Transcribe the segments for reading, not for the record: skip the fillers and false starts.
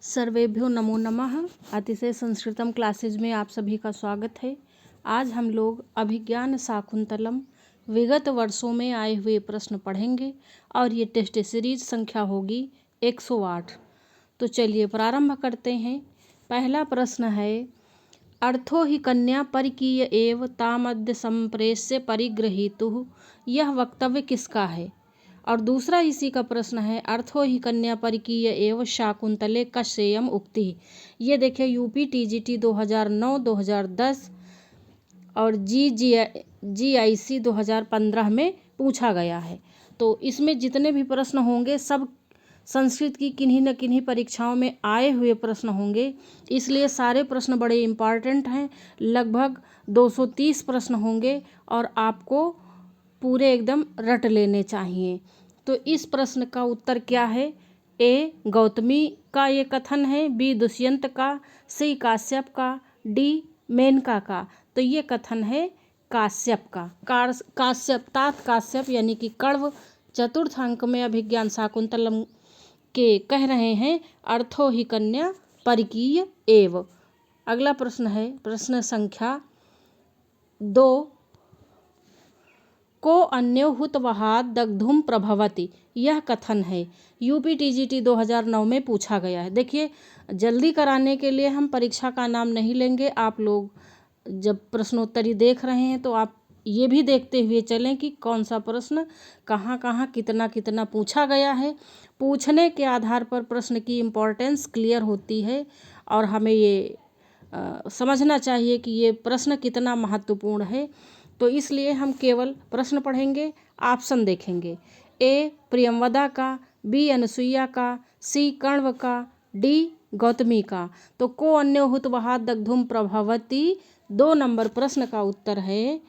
सर्वेभ्यो नमो नमः। अतिशय संस्कृतम क्लासेज में आप सभी का स्वागत है। आज हम लोग अभिज्ञान शाकुंतलम विगत वर्षों में आए हुए प्रश्न पढ़ेंगे और ये टेस्ट सीरीज संख्या होगी 108। तो चलिए प्रारंभ करते हैं। पहला प्रश्न है, अर्थो हि कन्या परिकीय एव तामद्य संप्रेष्य परिगृहीतुः, यह वक्तव्य किसका है। और दूसरा इसी का प्रश्न है, अर्थो ही कन्या परिकीय एवं शाकुंतले कश्येयम उक्ति। ये देखिए यूपी टीजीटी 2009, 2010 और जीआईसी 2015 में पूछा गया है। तो इसमें जितने भी प्रश्न होंगे सब संस्कृत की किन्हीं न किन्हीं परीक्षाओं में आए हुए प्रश्न होंगे, इसलिए सारे प्रश्न बड़े इम्पॉर्टेंट हैं। लगभग 230 प्रश्न होंगे और आपको पूरे एकदम रट लेने चाहिए। तो इस प्रश्न का उत्तर क्या है? ए गौतमी का ये कथन है, बी दुष्यंत का, सी काश्यप का, डी मेनका का। तो ये कथन है काश्यप का। काश्यप यानी कि कण्व चतुर्थ अंक में अभिज्ञान शाकुंतलम के कह रहे हैं अर्थो ही कन्या परिकीय एव। अगला प्रश्न है प्रश्न संख्या 2, को अन्यो हुतवहाद दग्धुम प्रभवति, यह कथन है। यूपी टीजीटी 2009 में पूछा गया है। देखिए जल्दी कराने के लिए हम परीक्षा का नाम नहीं लेंगे। आप लोग जब प्रश्नोत्तरी देख रहे हैं तो आप ये भी देखते हुए चलें कि कौन सा प्रश्न कहाँ कहाँ कितना कितना पूछा गया है। पूछने के आधार पर प्रश्न की इम्पोर्टेंस क्लियर होती है और हमें ये समझना चाहिए कि ये प्रश्न कितना महत्वपूर्ण है। तो इसलिए हम केवल प्रश्न पढ़ेंगे, ऑप्शन देखेंगे। ए प्रियंवदा का, बी अनसुईया का, सी कण्व का, डी गौतमी का। तो को अन्यो हुतवहाद दग्धुम प्रभवती 2 नंबर प्रश्न का उत्तर है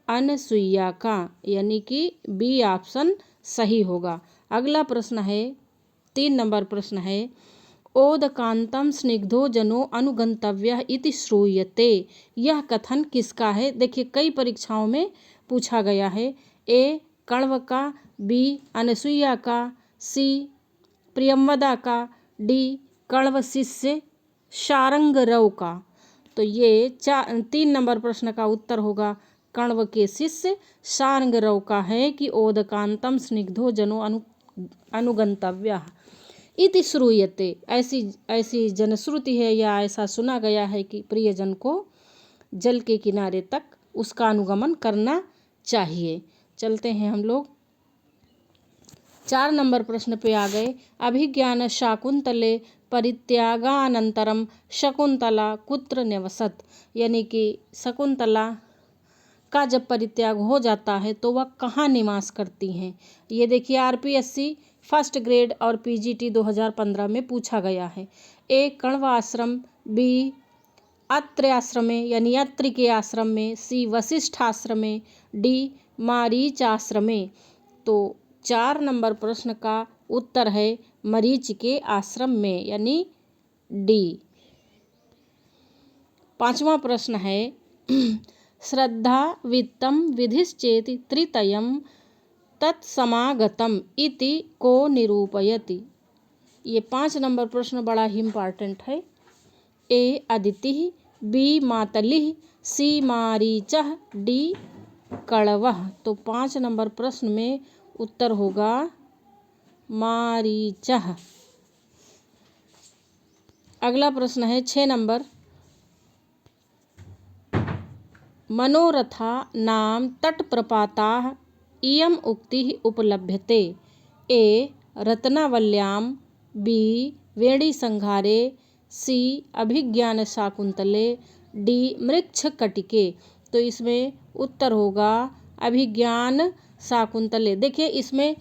अनसुईया का, यानी कि बी ऑप्शन सही होगा। अगला प्रश्न है 3 नंबर प्रश्न है, ओदकांतम स्निग्धो जनो अनुगंतव्यः इति श्रूयते, यह कथन किसका है। देखिए कई परीक्षाओं में पूछा गया है। ए कण्व का, बी अनसुईया का, सी प्रियंवदा का, डी कण्व शिष्य शारंगरव का। तो ये 3 नंबर प्रश्न का उत्तर होगा कण्व के शिष्य शारंगरव का है कि ओदकांतम स्निग्धो जनो अनुगंतव्यः इति श्रूयते। ऐसी जनश्रुति है या ऐसा सुना गया है कि प्रियजन को जल के किनारे तक उसका अनुगमन करना चाहिए। चलते हैं हम लोग 4 नंबर प्रश्न पे आ गए। अभिज्ञान शाकुंतले परित्यागानंतरम शकुंतला कुत्र न्यवसत, यानी कि शकुंतला का जब परित्याग हो जाता है तो वह कहाँ निवास करती हैं। ये देखिए आरपीएससी फर्स्ट ग्रेड और पीजीटी 2015 में पूछा गया है। ए कण्व आश्रम, बी अत्रि आश्रमे यानी अत्रि के आश्रम में, सी वशिष्ठ आश्रम में, डी मारीच आश्रम में। तो 4 नंबर प्रश्न का उत्तर है मरीच के आश्रम में, यानी डी। 5वां प्रश्न है, श्रद्धा वित्तम विधिश्चेति तृतीयम तत्समागतम इति को निरूपयति। ये 5 नंबर प्रश्न बड़ा ही इम्पॉर्टेंट है। ए अदिति, बी मातलिः, सी मारीचः, डी कण्वः। तो 5 नंबर प्रश्न में उत्तर होगा मारीचः। अगला प्रश्न है 6 नंबर, मनोरथा नाम तटप्रपाताः इयम् उक्तिः उपलभ्यते। ए रत्नावल्याम, बी वेणीसंहारे, सी अभिज्ञान शाकुंतले, डी मृच्छकटिके। तो इसमें उत्तर होगा अभिज्ञान शाकुंतले। देखिए इसमें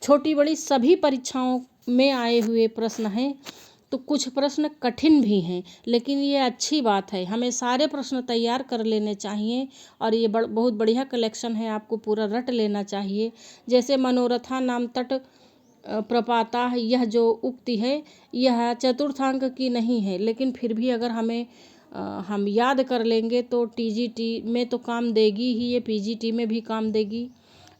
छोटी बड़ी सभी परीक्षाओं में आए हुए प्रश्न हैं, तो कुछ प्रश्न कठिन भी हैं, लेकिन ये अच्छी बात है, हमें सारे प्रश्न तैयार कर लेने चाहिए और ये बहुत बढ़िया कलेक्शन है, आपको पूरा रट लेना चाहिए। जैसे मनोरथा नाम तट प्रपाता, यह जो उक्ति है यह चतुर्थांक की नहीं है, लेकिन फिर भी अगर हम याद कर लेंगे तो टीजीटी में तो काम देगी ही, ये पीजीटी में भी काम देगी।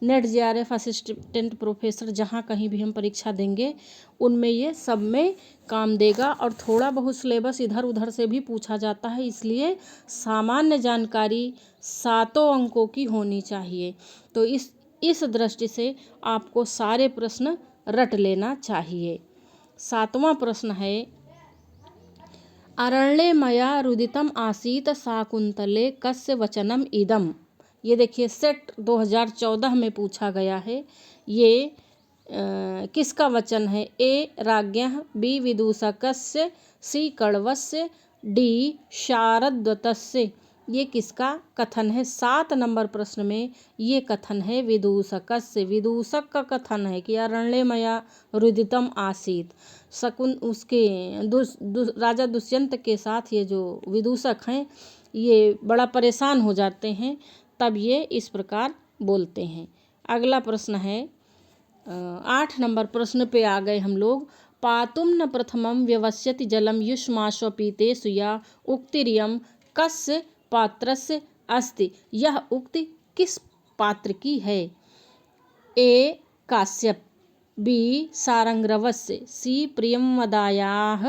नेट जेआरएफ असिस्टेंट प्रोफेसर जहाँ कहीं भी हम परीक्षा देंगे उनमें ये सब में काम देगा। और थोड़ा बहुत सिलेबस इधर उधर से भी पूछा जाता है, इसलिए सामान्य जानकारी 7 अंकों की होनी चाहिए। तो इस दृष्टि से आपको सारे प्रश्न रट लेना चाहिए। 7वां प्रश्न है, अरण्ये मया रुदितम आसीत शाकुंतले कस्य वचनम इदम। ये देखिए सेट 2014 में पूछा गया है। ये किसका वचन है? ए राज्ञः, बी विदूषकस्य, सी कण्वस्य, डी शारद्वतस्य। ये किसका कथन है? 7 नंबर प्रश्न में ये कथन है विदूषकस्य। विदूषक का कथन है कि अरण्ये मया रुदितम आसीत। उसके राजा दुष्यंत के साथ ये जो विदूषक हैं ये बड़ा परेशान हो जाते हैं, तब ये इस प्रकार बोलते हैं। अगला प्रश्न है 8 नंबर प्रश्न पे आ गए हम लोग। पातुम न प्रथमम व्यवस्यति जलम युष्माश्वपीतेषु या उक्तिरियम कस्य पात्रस्य अस्ति। यह उक्ति किस पात्र की है? ए काश्यप, बी सारंगरवस्य, सी प्रियंवदायाः,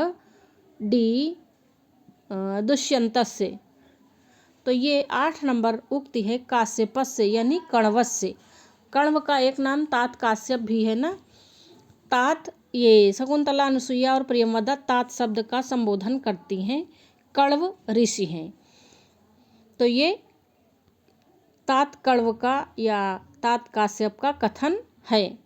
डी दुष्यंतस्य। तो ये 8 नंबर उक्ति है काश्यपस्य यानी कण्वस्य। कण्व का एक नाम तात काश्यप भी है ना। तात ये शकुंतला, अनुसुईया और प्रियंवदा तात शब्द का संबोधन करती हैं, कण्व ऋषि हैं। तो ये तात कण्व का या तात काश्यप का कथन है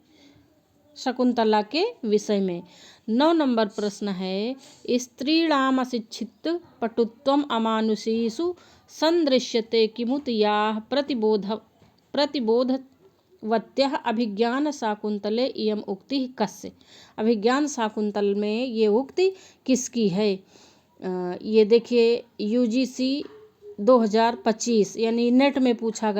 शकुंतला के विषय में। 9 नंबर प्रश्न है, स्त्रीणाम अशिक्षित पटुत्वम अमानुषीषु संदृश्यते किमुत याः प्रतिबोधवत्यः अभिज्ञान शाकुंतले इयम उक्ति कस्य। अभिज्ञान शाकुंतल में ये उक्ति किसकी है? ये देखिए यूजीसी 2025 यानी नेट में पूछा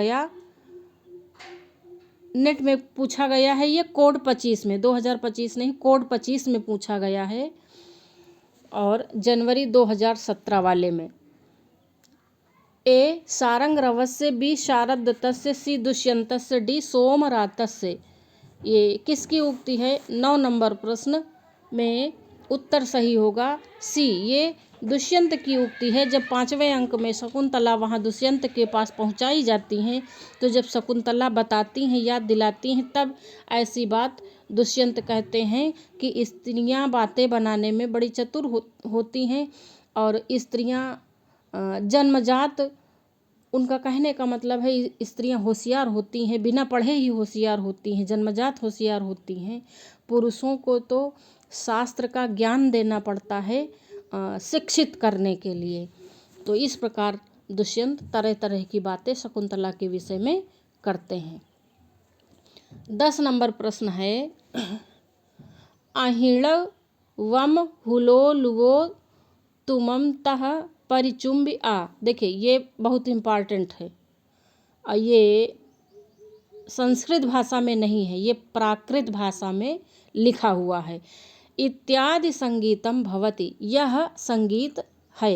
गया है। ये कोड 25 में, 2025 नहीं कोड 25 में पूछा गया है और जनवरी 2017 वाले में। ए सारंगरवस्य, बी शारद्वतस्य, सी दुष्यंतस्य, डी सोमरातस्य। ये किसकी उक्ति है? 9 नंबर प्रश्न में उत्तर सही होगा सी। ये दुष्यंत की उक्ति है। जब 5वें अंक में शकुंतला वहाँ दुष्यंत के पास पहुँचाई जाती हैं, तो जब शकुंतला बताती हैं, याद दिलाती हैं, तब ऐसी बात दुष्यंत कहते हैं कि स्त्रियां बातें बनाने में बड़ी चतुर होती हैं और स्त्रियां जन्मजात, उनका कहने का मतलब है स्त्रियां होशियार होती हैं, बिना पढ़े ही होशियार होती हैं, जन्मजात होशियार होती हैं। पुरुषों को तो शास्त्र का ज्ञान देना पड़ता है शिक्षित करने के लिए। तो इस प्रकार दुष्यंत तरह तरह की बातें शकुंतला के विषय में करते हैं। 10 नंबर प्रश्न है, अहिणवम हुलोलुवो तुमम तह परिचुंबि आ। देखिए ये बहुत इम्पॉर्टेंट है और ये संस्कृत भाषा में नहीं है, ये प्राकृत भाषा में लिखा हुआ है। इत्यादि संगीतम भवति, यह संगीत है।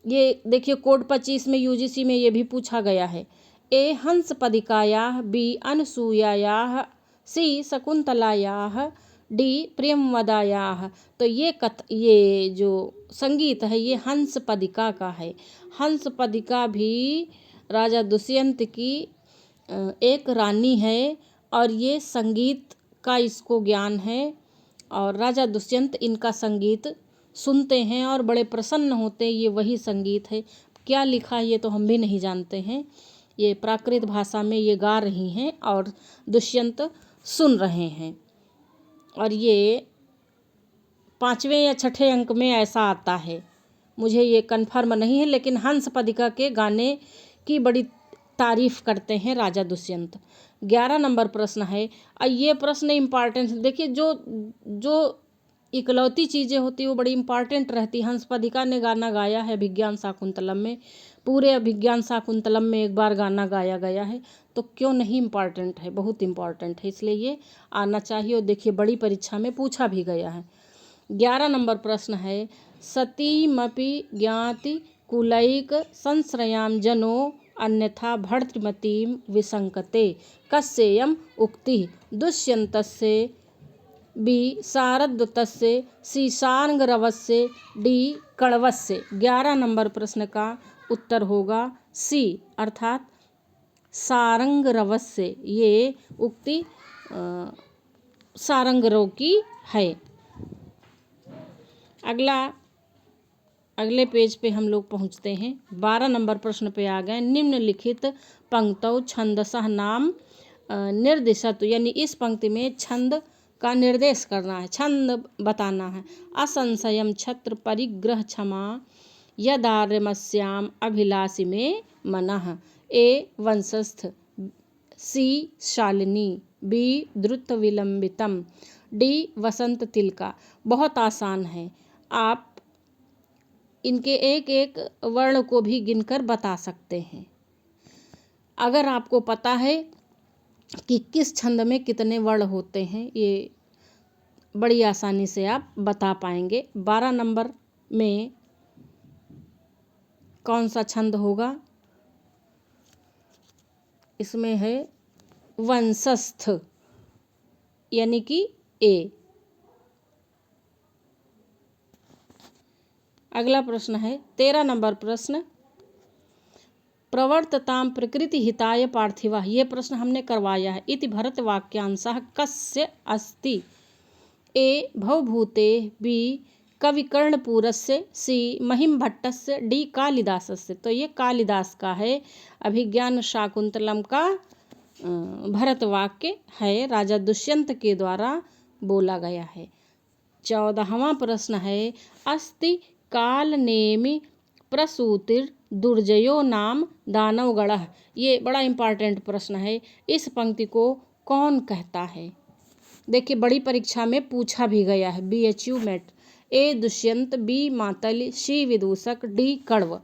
ये देखिए कोड 25 में यूजीसी में ये भी पूछा गया है। ए हंसपदिकायाः, बी अनसूयायाः, सी शकुंतलायाः, डी प्रियंवदायाः। तो ये जो संगीत है ये हंसपदिका का है। हंसपदिका भी राजा दुष्यंत की एक रानी है और ये संगीत का इसको ज्ञान है और राजा दुष्यंत इनका संगीत सुनते हैं और बड़े प्रसन्न होते हैं। ये वही संगीत है। क्या लिखा है ये तो हम भी नहीं जानते हैं। ये प्राकृत भाषा में ये गा रही हैं और दुष्यंत सुन रहे हैं। और ये 5वें या 6ठे अंक में ऐसा आता है, मुझे ये कन्फर्म नहीं है, लेकिन हंसपदिका के गाने की बड़ी तारीफ करते हैं राजा दुष्यंत। 11 नंबर प्रश्न है, ये प्रश्न इम्पॉर्टेंट है। देखिए जो इकलौती चीज़ें होती वो बड़ी इम्पॉर्टेंट रहती। हंसपदिका ने गाना गाया है अभिज्ञान शाकुंतलम में, पूरे अभिज्ञान शाकुंतलम में एक बार गाना गाया गया है, तो क्यों नहीं इम्पॉर्टेंट है, बहुत इम्पॉर्टेंट है, इसलिए ये आना चाहिए। और देखिए बड़ी परीक्षा में पूछा भी गया है। 11 नंबर प्रश्न है, सतीमपि ज्ञाति कुलैक संश्रयाम जनो अन्यथा भर्तृमतीं विसंकते। कस्येयम् उक्तिः दुष्यन्तस्य बी शारद्वतस्य सी शार्ङ्गरवस्य डी कण्वस्य। 11 नंबर प्रश्न का उत्तर होगा सी अर्थात शार्ङ्गरवस्य। ये उक्ति शार्ङ्गरव की है। अगले पेज पे हम लोग पहुँचते हैं। 12 नंबर प्रश्न पे आ गए। निम्नलिखित पंक्तौ छंदसः नाम निर्दिशतु, यानी इस पंक्ति में छंद का निर्देश करना है, छंद बताना है। असंशयम छत्र परिग्रह क्षमा यदार्यमस्याम अभिलाषी में मनः। ए वंशस्थ, सी शालिनी, बी द्रुत विलंबितम, डी वसंत तिलका। बहुत आसान है, आप इनके एक एक वर्ण को भी गिनकर बता सकते हैं। अगर आपको पता है कि किस छंद में कितने वर्ण होते हैं, ये बड़ी आसानी से आप बता पाएंगे। 12 नंबर में कौन सा छंद होगा? इसमें है वंशस्थ, यानी कि ए। अगला प्रश्न है 13 नंबर प्रश्न, प्रवर्तताम प्रकृति हिताय पार्थिवः। ये प्रश्न हमने करवाया है। इति भरत वाक्यांशः कस्य अस्ति? ए भवभूते, बी कविकर्णपूरस्य, सी महिमभट्टस्य, डी कालिदासस्य। तो ये कालिदास का है। अभिज्ञान शाकुंतलम का भरत वाक्य है, राजा दुष्यंत के द्वारा बोला गया है। 14वां प्रश्न है अस्ति कालनेमि प्रसूतिर दुर्जयो नाम दानवगणः। ये बड़ा इंपॉर्टेंट प्रश्न है। इस पंक्ति को कौन कहता है? देखिए, बड़ी परीक्षा में पूछा भी गया है, BHU मेट। ए दुष्यंत, बी मातली, सी विदूषक, डी कण्व।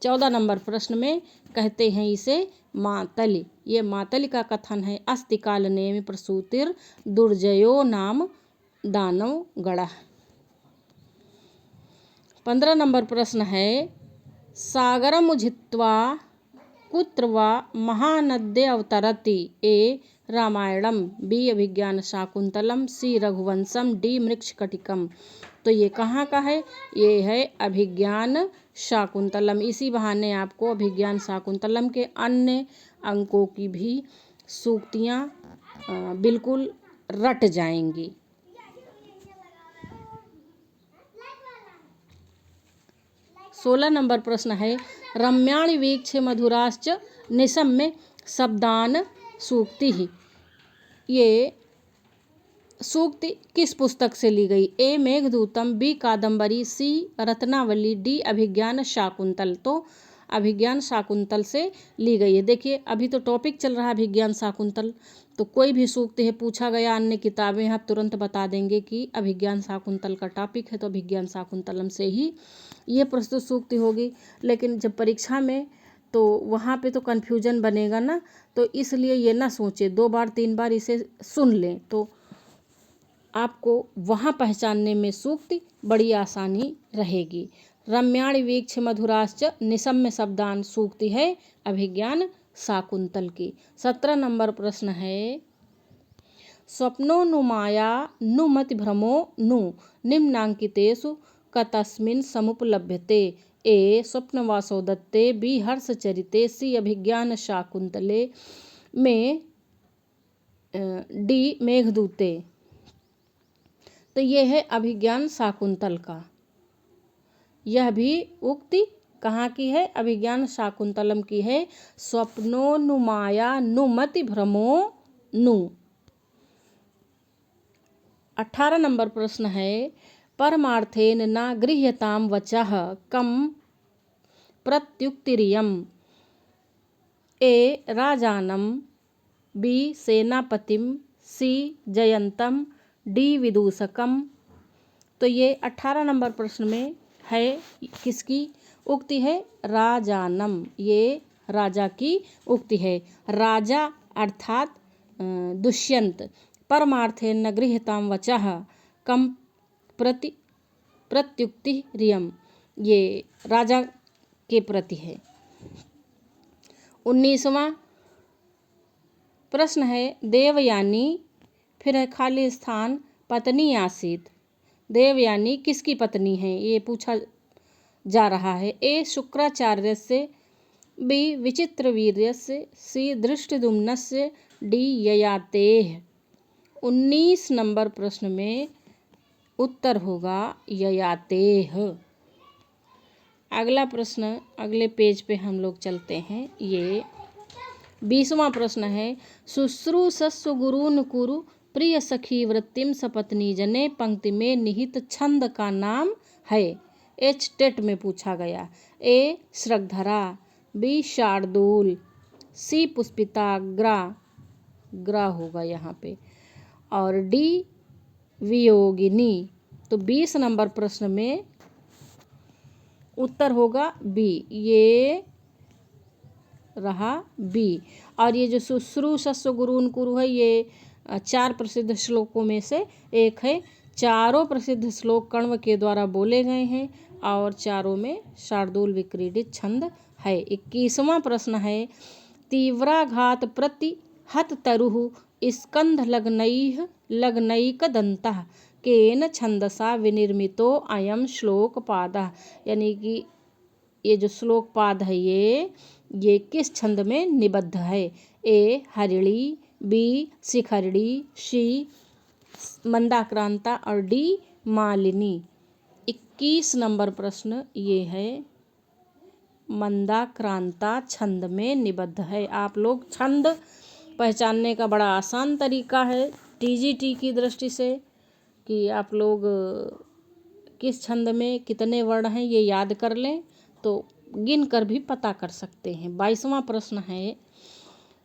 14 नंबर प्रश्न में कहते हैं इसे मातली। ये मातली का कथन है। अस्ति कालनेमि प्रसूतिर दुर्जयो नाम दानवगणः। 15 नंबर प्रश्न है सागरमुझित्वा कुत्र वा महानद्ये अवतरति? ए रामायणम, बी अभिज्ञान शाकुंतलम, सी रघुवंशम, डी मृच्छकटिकम। तो ये कहाँ का है? ये है अभिज्ञान शाकुंतलम। इसी बहाने आपको अभिज्ञान शाकुंतलम के अन्य अंकों की भी सूक्तियाँ बिल्कुल रट जाएंगी। 16 नंबर प्रश्न है रम्याणि वीक्ष्य मधुराश्च निशम्य शब्दान सूक्ति। ये सूक्ति किस पुस्तक से ली गई? ए मेघदूतम, बी कादम्बरी, सी रत्नावली, डी अभिज्ञान शाकुंतल। तो अभिज्ञान शाकुंतल से ली गई है। देखिए, अभी तो टॉपिक चल रहा है अभिज्ञान शाकुंतल, तो कोई भी सूक्ति है पूछा गया अन्य किताबें आप तुरंत बता देंगे कि अभिज्ञान शाकुंतल का टॉपिक है, तो अभिज्ञान शाकुंतलम से ही ये प्रस्तुत सूक्ति होगी। लेकिन जब परीक्षा में तो वहाँ पे तो कन्फ्यूजन बनेगा ना, तो इसलिए ये ना सोचे, 2 बार 3 बार इसे सुन लें तो आपको वहाँ पहचानने में सूक्ति बड़ी आसानी रहेगी। रम्याणि वीक्ष्य मधुराश्च निशम्य शब्दान सूक्ति है अभिज्ञान शाकुंतल की। 17 नंबर प्रश्न है स्वप्नो नु माया नु मति भ्रमो नु निम्नांकितेषु कतस्मिन् समुपलभ्यते? ए स्वप्नवासो दत्ते, बी हर्षचरिते, सी अभिज्ञान शाकुंतले में, डी मेघदूते। तो ये है अभिज्ञान शाकुंतल का। यह भी उक्ति कहाँ की है? अभिज्ञान शाकुंतलम की है। स्वप्नो नु माया नु मति भ्रमो नु। 18 नंबर प्रश्न है परमार्थेन न गृह्यताम वचः कम प्रत्युक्तिरियम्? ए राजानम, बी सेनापतिम, सी जयंतम, डी विदूषकम। तो ये 18 नंबर प्रश्न में है किसकी उक्ति है? राजानम। ये राजा की उक्ति है। राजा अर्थात दुष्यंत। परमार्थेन न गृह्यताम वचः कम प्रत्युक्तिरियम्, ये राजा के प्रति है। 19वां प्रश्न है देवयानी, फिर है खाली स्थान पत्नी आसीत। देवयानी किसकी पत्नी है ये पूछा जा रहा है। ए शुक्राचार्यस्य, बी विचित्रवीर्यस्य, सी धृष्टद्युम्नस्य, डी ययातेः। 19 नंबर प्रश्न में उत्तर होगा ययातेः। अगला प्रश्न अगले पेज पे हम लोग चलते हैं। ये 20वां प्रश्न है शुश्रूषस्व गुरून् कुरु प्रिय सखी वृत्तिम सपत्नी जने। पंक्ति में निहित छंद का नाम है। एच टेट में पूछा गया। ए श्रगधरा, बी शार्दूल, सी पुष्पिता, ग्रा होगा यहाँ पे, और डी वियोगिनी। तो 20 नंबर प्रश्न में उत्तर होगा बी, ये रहा बी। और ये जो शुश्रूषस्व गुरून् कुरु है ये 4 प्रसिद्ध श्लोकों में से एक है। चारों प्रसिद्ध श्लोक कण्व के द्वारा बोले गए हैं और चारों में शार्दूल विक्रीडित छंद है। 21वां प्रश्न है तीव्राघात प्रति हत तरुः स्कंध लग्नैक दंतः केन छंदसा विनिर्मितो अयम श्लोक पादः। यानी कि ये जो श्लोक पाद है ये किस छंद में निबद्ध है। ए हरिणी, बी शिखरिणी, सी मंदाक्रांता और डी मालिनी। 21 नंबर प्रश्न ये है मंदाक्रांता छंद में निबद्ध है। आप लोग छंद पहचानने का बड़ा आसान तरीका है टीजीटी की दृष्टि से कि आप लोग किस छंद में कितने वर्ण हैं ये याद कर लें तो गिन कर भी पता कर सकते हैं। 22वां प्रश्न है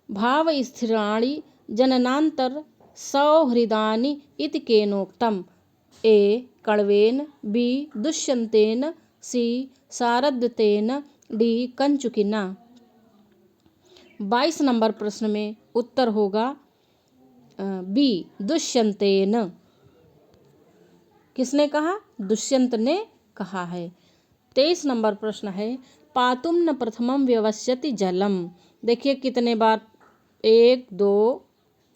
भाव स्थिराणि जननांतर सौहृदानि इति केनोक्तम। ए कण्वेन, बी दुष्यंतेन, सी शारद्वतेन, डी कंचुकिना। 22 नंबर प्रश्न में उत्तर होगा बी दुष्यंतेन। किसने कहा? दुष्यंत ने कहा है। 23 नंबर प्रश्न है पातुम न प्रथमम व्यवस्यति जलम। देखिए कितने बार 1, 2,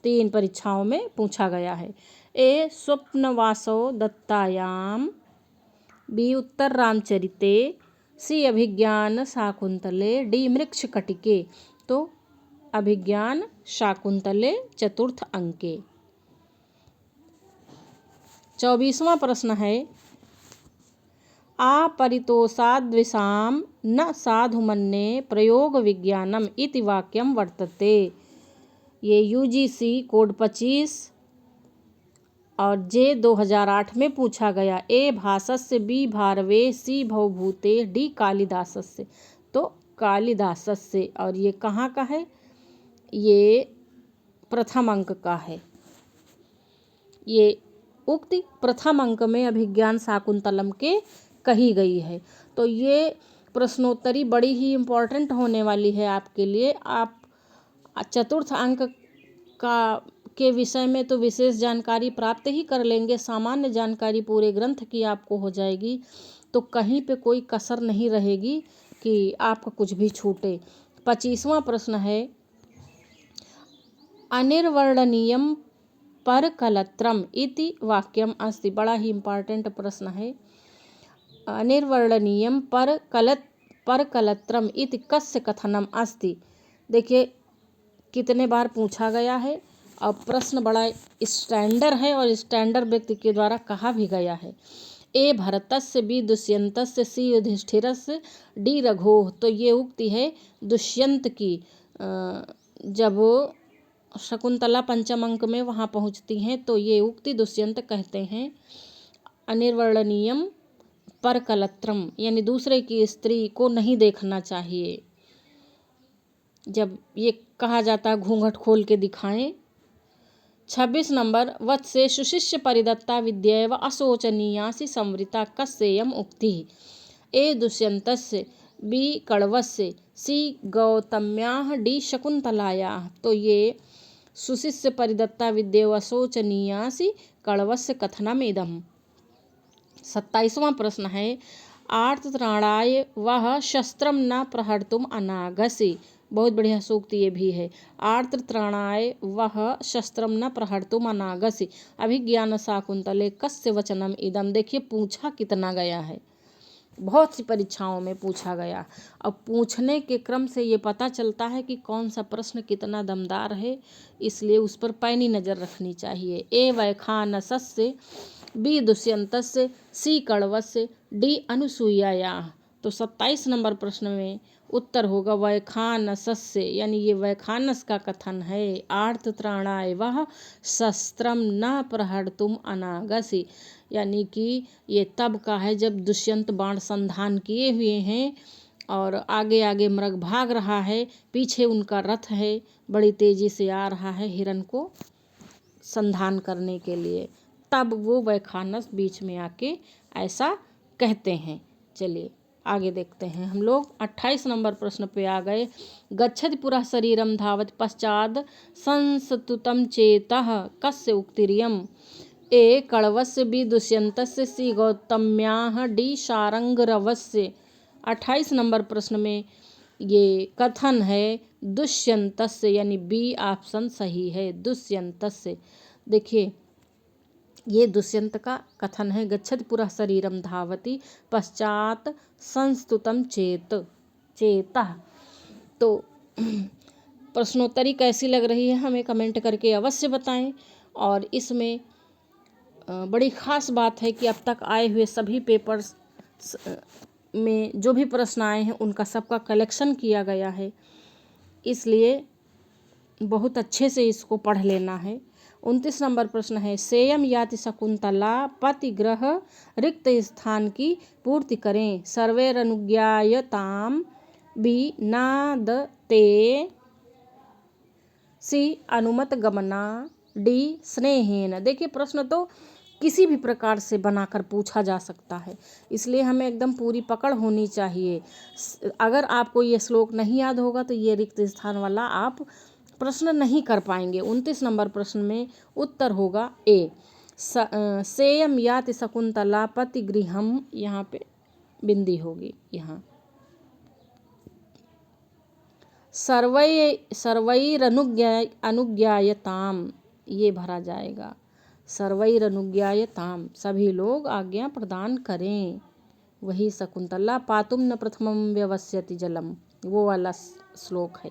3 परीक्षाओं में पूछा गया है। ए स्वप्नवासो दत्तायाम, बी उत्तर रामचरिते, सी अभिज्ञान शाकुंतले, डी मृक्षकटिके। तो अभिज्ञान शाकुंतले चतुर्थ अंके। 24वां प्रश्न है आपरितोषाद्विषां न साधुमन्ये प्रयोग विज्ञानम इति वाक्यम वर्तते। ये यूजीसी कोड 25 और जे 2008 में पूछा गया। ए भासस्य, बी भारवे, सी भवभूते, डी कालिदासस्य। तो कालिदासस्य। और ये कहाँ का है? ये प्रथम अंक का है। ये उक्ति प्रथम अंक में अभिज्ञान शाकुंतलम के कही गई है। तो ये प्रश्नोत्तरी बड़ी ही इम्पोर्टेंट होने वाली है आपके लिए। आप चतुर्थ अंक के विषय में तो विशेष जानकारी प्राप्त ही कर लेंगे, सामान्य जानकारी पूरे ग्रंथ की आपको हो जाएगी, तो कहीं पे कोई कसर नहीं रहेगी कि आपका कुछ भी छूटे। 25वां प्रश्न है अनिर्वर्णनीयम पर कलत्रम इति वाक्यम अस्ति। बड़ा ही इम्पॉर्टेंट प्रश्न है। अनिर्वर्णनीयम पर कलत्रम इति कस्य कथनम अस्ति। देखिए कितने बार पूछा गया है और प्रश्न बड़ा स्टैंडर्ड है और स्टैंडर्ड व्यक्ति के द्वारा कहा भी गया है। ए भरतस्य, बी दुष्यंतस्य, सी युधिष्ठिरस्य, डी रघोः। तो ये उक्ति है दुष्यंत की। जब शकुंतला पंचम अंक में वहाँ पहुँचती हैं तो ये उक्ति दुष्यंत कहते हैं। अनिर्वर्णनीयम पर कलत्रम यानी दूसरे की स्त्री को नहीं देखना चाहिए। जब ये कहा जाता है घूंघट खोल के दिखाएं। 26 नंबर वत्से सुशिष्य परिदत्ता विद्यैव अशोचनीयासि संवृता कस्येयम् उक्तिः। ए दुष्यंतस्य, बी कण्वस्य, सी गौतम्याः, डी शकुंतलायाः। तो ये सुशिष्य परिदत्ता विद्यैव अशोचनीयासि कण्वस्य कथनमिदम्। 27वां प्रश्न है आर्तत्राणाय वह शस्त्रम न प्रहर्तुम अनागसि। बहुत बढ़िया सूक्त ये भी है। आर्त्र त्राणाय वह शस्त्रम न प्रहर्तुम अनागसि अभिज्ञान शाकुंतले कस्य वचनम इदम। देखिए पूछा कितना गया है, बहुत सी परीक्षाओं में पूछा गया। अब पूछने के क्रम से ये पता चलता है कि कौन सा प्रश्न कितना दमदार है, इसलिए उस पर पैनी नज़र रखनी चाहिए। ए वैखानसस्य, बी दुष्यंतस्य, सी कण्वस्य, डी अनुसूया। तो 27 नंबर प्रश्न में उत्तर होगा वैखानसस्य, यानी ये वैखानस का कथन है। आर्त त्राणाय वह शस्त्रम न प्रहर्तुम अनागसि, यानी कि ये तब का है जब दुष्यंत बाण संधान किए हुए हैं और आगे आगे मृग भाग रहा है, पीछे उनका रथ है, बड़ी तेजी से आ रहा है हिरण को संधान करने के लिए, तब वो वैखानस बीच में आके ऐसा कहते हैं। चलिए आगे देखते हैं हम लोग। 28 नंबर प्रश्न पे आ गए। गच्छति पुरः शरीरम धावति पश्चाद संस्तुतं चेतः कस्य उक्तिरियम्। ए कण्वस्य, बी दुष्यंतस्य, सी गौतम्याः, डी शारंगरवस्य। 28 नंबर प्रश्न में ये कथन है दुष्यंतस्य, यानी बी ऑप्शन सही है, दुष्यंतस्य। देखिए ये दुष्यंत का कथन है। गच्छति पुरः शरीरम धावति पश्चात संस्तुतं चेतः। तो प्रश्नोत्तरी कैसी लग रही है हमें कमेंट करके अवश्य बताएं। और इसमें बड़ी ख़ास बात है कि अब तक आए हुए सभी पेपर्स में जो भी प्रश्न आए हैं उनका सबका कलेक्शन किया गया है, इसलिए बहुत अच्छे से इसको पढ़ लेना है। 29 नंबर प्रश्न है सेयम याति शकुंतला पतिग्रह रिक्त स्थान की पूर्ति करें। सर्वैरनुज्ञायताम, बी नादते, सी अनुमत गमना, डी स्नेहेन। देखिए प्रश्न तो किसी भी प्रकार से बनाकर पूछा जा सकता है, इसलिए हमें एकदम पूरी पकड़ होनी चाहिए। अगर आपको ये श्लोक नहीं याद होगा तो ये रिक्त स्थान वाला आप प्रश्न नहीं कर पाएंगे। 29 नंबर प्रश्न में उत्तर होगा ए सेयम याति शकुंतला पतिगृहम, यहाँ पे बिंदी होगी, यहाँ सर्वैरनुज्ञायताम ये भरा जाएगा। सर्वैरनुज्ञायताम, सभी लोग आज्ञा प्रदान करें, वही शकुंतला। पातुम न प्रथमम व्यवस्यति जलम, वो वाला श्लोक है।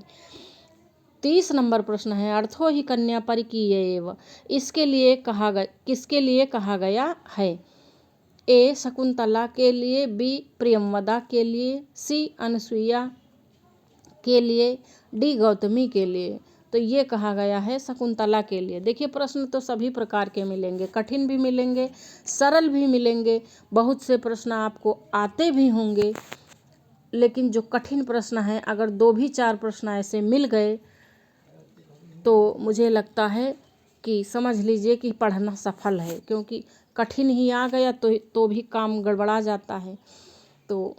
30 नंबर प्रश्न है अर्थो ही कन्या परिकीयैव, इसके लिए कहा गया, किसके लिए कहा गया है। ए शकुंतला के लिए, बी प्रियंवदा के लिए, सी अनसुईया के लिए, डी गौतमी के लिए। तो ये कहा गया है शकुंतला के लिए। देखिए प्रश्न तो सभी प्रकार के मिलेंगे, कठिन भी मिलेंगे, सरल भी मिलेंगे, बहुत से प्रश्न आपको आते भी होंगे, लेकिन जो कठिन प्रश्न है अगर 2 भी 4 प्रश्न ऐसे मिल गए तो मुझे लगता है कि समझ लीजिए कि पढ़ना सफल है, क्योंकि कठिन ही आ गया तो भी काम गड़बड़ा जाता है। तो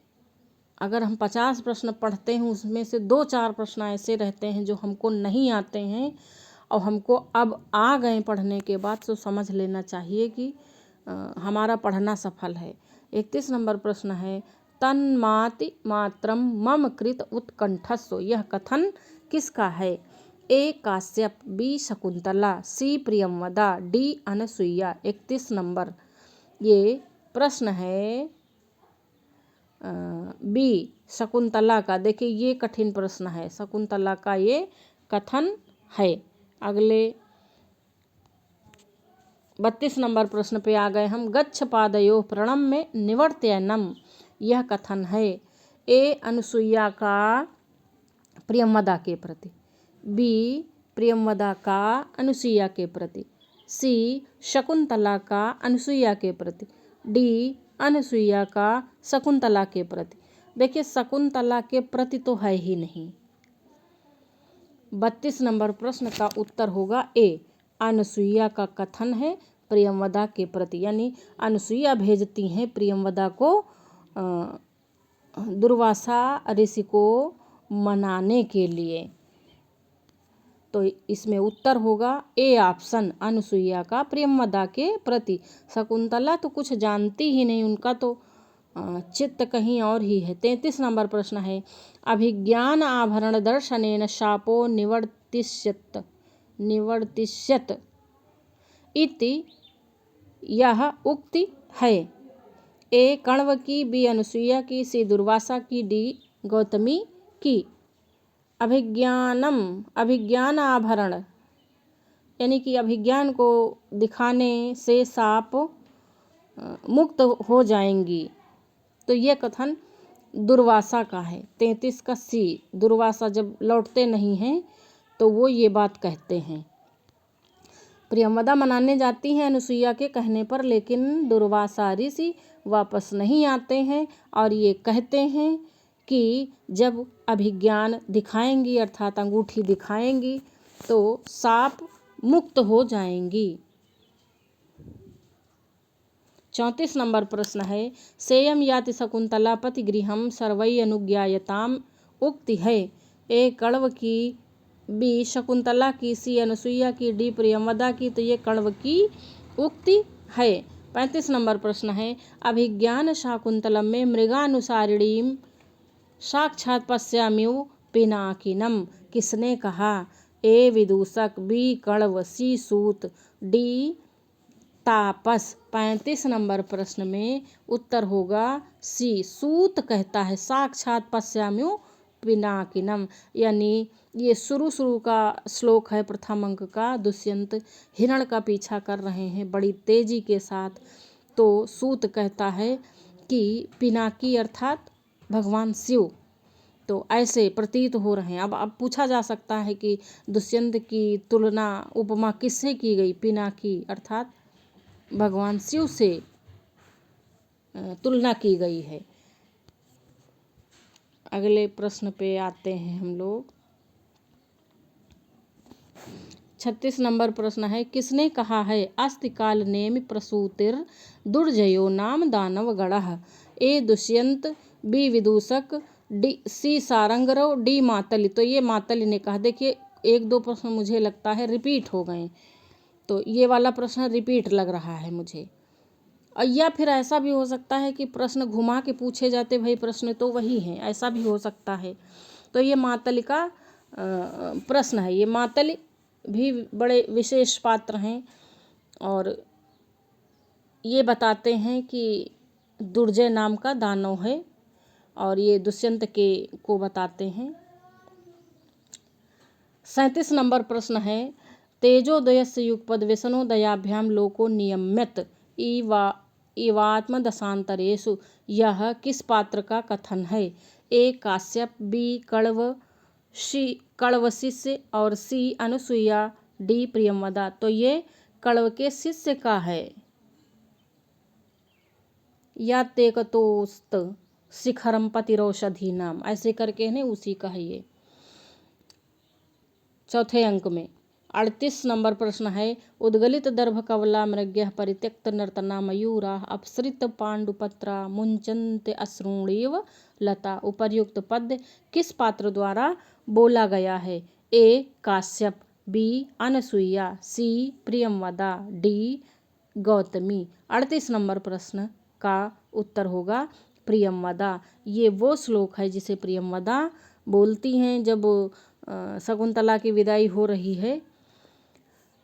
अगर हम 50 प्रश्न पढ़ते हैं उसमें से 2-4 प्रश्न ऐसे रहते हैं जो हमको नहीं आते हैं और हमको अब आ गए पढ़ने के बाद, तो समझ लेना चाहिए कि हमारा पढ़ना सफल है। 31 नंबर प्रश्न है तन्माति मात्रम मम कृत उत्कंठस्व, यह कथन किसका है। ए काश्यप, बी शकुंतला, सी प्रियंवदा, डी अनसुईया। 31 नंबर ये प्रश्न है बी शकुंतला का। देखिए ये कठिन प्रश्न है, शकुंतला का ये कथन है। अगले 32 नंबर प्रश्न पे आ गए हम। गच्छ पादयो प्रणम में निवर्त्यनम, यह कथन है। ए अनुसुईया का प्रियंवदा के प्रति, बी प्रियंवदा का अनुसुईया के प्रति, सी शकुंतला का अनुसुईया के प्रति, डी अनुसुईया का शकुंतला के प्रति। देखिए शकुंतला के प्रति तो है ही नहीं। 32 नंबर प्रश्न का उत्तर होगा ए अनुसुईया का कथन है प्रियंवदा के प्रति, यानी अनुसुईया भेजती हैं प्रियंवदा को दुर्वासा ऋषि को मनाने के लिए। तो इसमें उत्तर होगा ए ऑप्शन, अनुसुईया का प्रियंवदा के प्रति। शकुंतला तो कुछ जानती ही नहीं, उनका तो चित्त कहीं और ही है। 33 नंबर प्रश्न है, अभिज्ञान आभरण दर्शनेन शापो निवर्तिष्यत इति यह उक्ति है। ए कण्व की, बी अनुसुईया की, सी दुर्वासा की, डी गौतमी की। अभिज्ञान आभरण यानी कि अभिज्ञान को दिखाने से साप मुक्त हो जाएंगी, तो ये कथन दुर्वासा का है। 33 का सी, दुर्वासा जब लौटते नहीं हैं तो वो ये बात कहते हैं। प्रियंवदा मनाने जाती हैं अनुसुईया के कहने पर, लेकिन दुर्वासा ऋषि वापस नहीं आते हैं और ये कहते हैं कि जब अभिज्ञान दिखाएंगी अर्थात अंगूठी दिखाएंगी तो साप मुक्त हो जाएंगी। 34 नंबर प्रश्न है, सेयम याति शकुंतला पतिगृहम सर्वै अनुज्ञायताम उक्ति है। ए कण्व की, बी शकुंतला की, सी अनुसुईया की, डी प्रियंवदा की। तो ये कण्व की उक्ति है। 35 नंबर प्रश्न है, अभिज्ञान शाकुंतलम में मृगानुसारिणीम साक्षात पश्याम्यु पिनाकिनम किसने कहा। ए विदूषक, बी कण्व, सी सूत, डी तापस। 35 नंबर प्रश्न में उत्तर होगा सी, सूत कहता है साक्षात पश्याम्यु पिनाकिनम, यानी ये शुरू का श्लोक है प्रथम अंक का। दुष्यंत हिरण का पीछा कर रहे हैं बड़ी तेजी के साथ, तो सूत कहता है कि पिनाकी अर्थात भगवान शिव। तो ऐसे प्रतीत हो रहे हैं। अब पूछा जा सकता है कि दुष्यंत की तुलना उपमा किससे की गई। पिनाकी अर्थात भगवान शिव से तुलना की गई है। अगले प्रश्न पे आते हैं हम लोग। 36 नंबर प्रश्न है, किसने कहा है अस्ति काल नेमि प्रसूतिर दुर्जयो नाम दानव गणः। A Dushyant, B Vidushak, D C Sarangarava, D Matali. तो ये मातली ने कहा। देखिए 1-2 प्रश्न मुझे लगता है रिपीट हो गए, तो ये वाला प्रश्न रिपीट लग रहा है मुझे। या फिर ऐसा भी हो सकता है कि प्रश्न घुमा के पूछे जाते, भाई प्रश्न तो वही हैं, ऐसा भी हो सकता है। तो ये मातली का प्रश्न है। ये मातली भी बड़े विशेष पात्र हैं और ये बताते हैं कि दुर्जय नाम का दानव है और ये दुष्यंत को बताते हैं। 37 नंबर प्रश्न है, तेजोदयस्य युगपद व्यसनोदयाभ्याम लोको नियम्यत इवात्मदशांतरेषु यह किस पात्र का कथन है। ए काश्यप, बी कण्व शिष्य और सी अनुसुईया, डी प्रियंवदा। तो ये कण्व के शिष्य का है। या तेकतोस्त शिखरम पतिरौषधि नाम, ऐसे करके है उसी का है ये। चौथे अंक में 38 नंबर प्रश्न है, उद्गलित दर्भ कवला मृग्यः परित्यक्त नर्तना मयूरा अपसृत पांडुपत्रा मुंचन्ते अश्रूणीव लता। उपर्युक्त पद्य किस पात्र द्वारा बोला गया है। ए काश्यप, बी अनसुईया, सी प्रियंवदा, डी गौतमी। 38 नंबर प्रश्न का उत्तर होगा प्रियंवदा। ये वो श्लोक है जिसे प्रियंवदा बोलती हैं जब शकुंतला की विदाई हो रही है,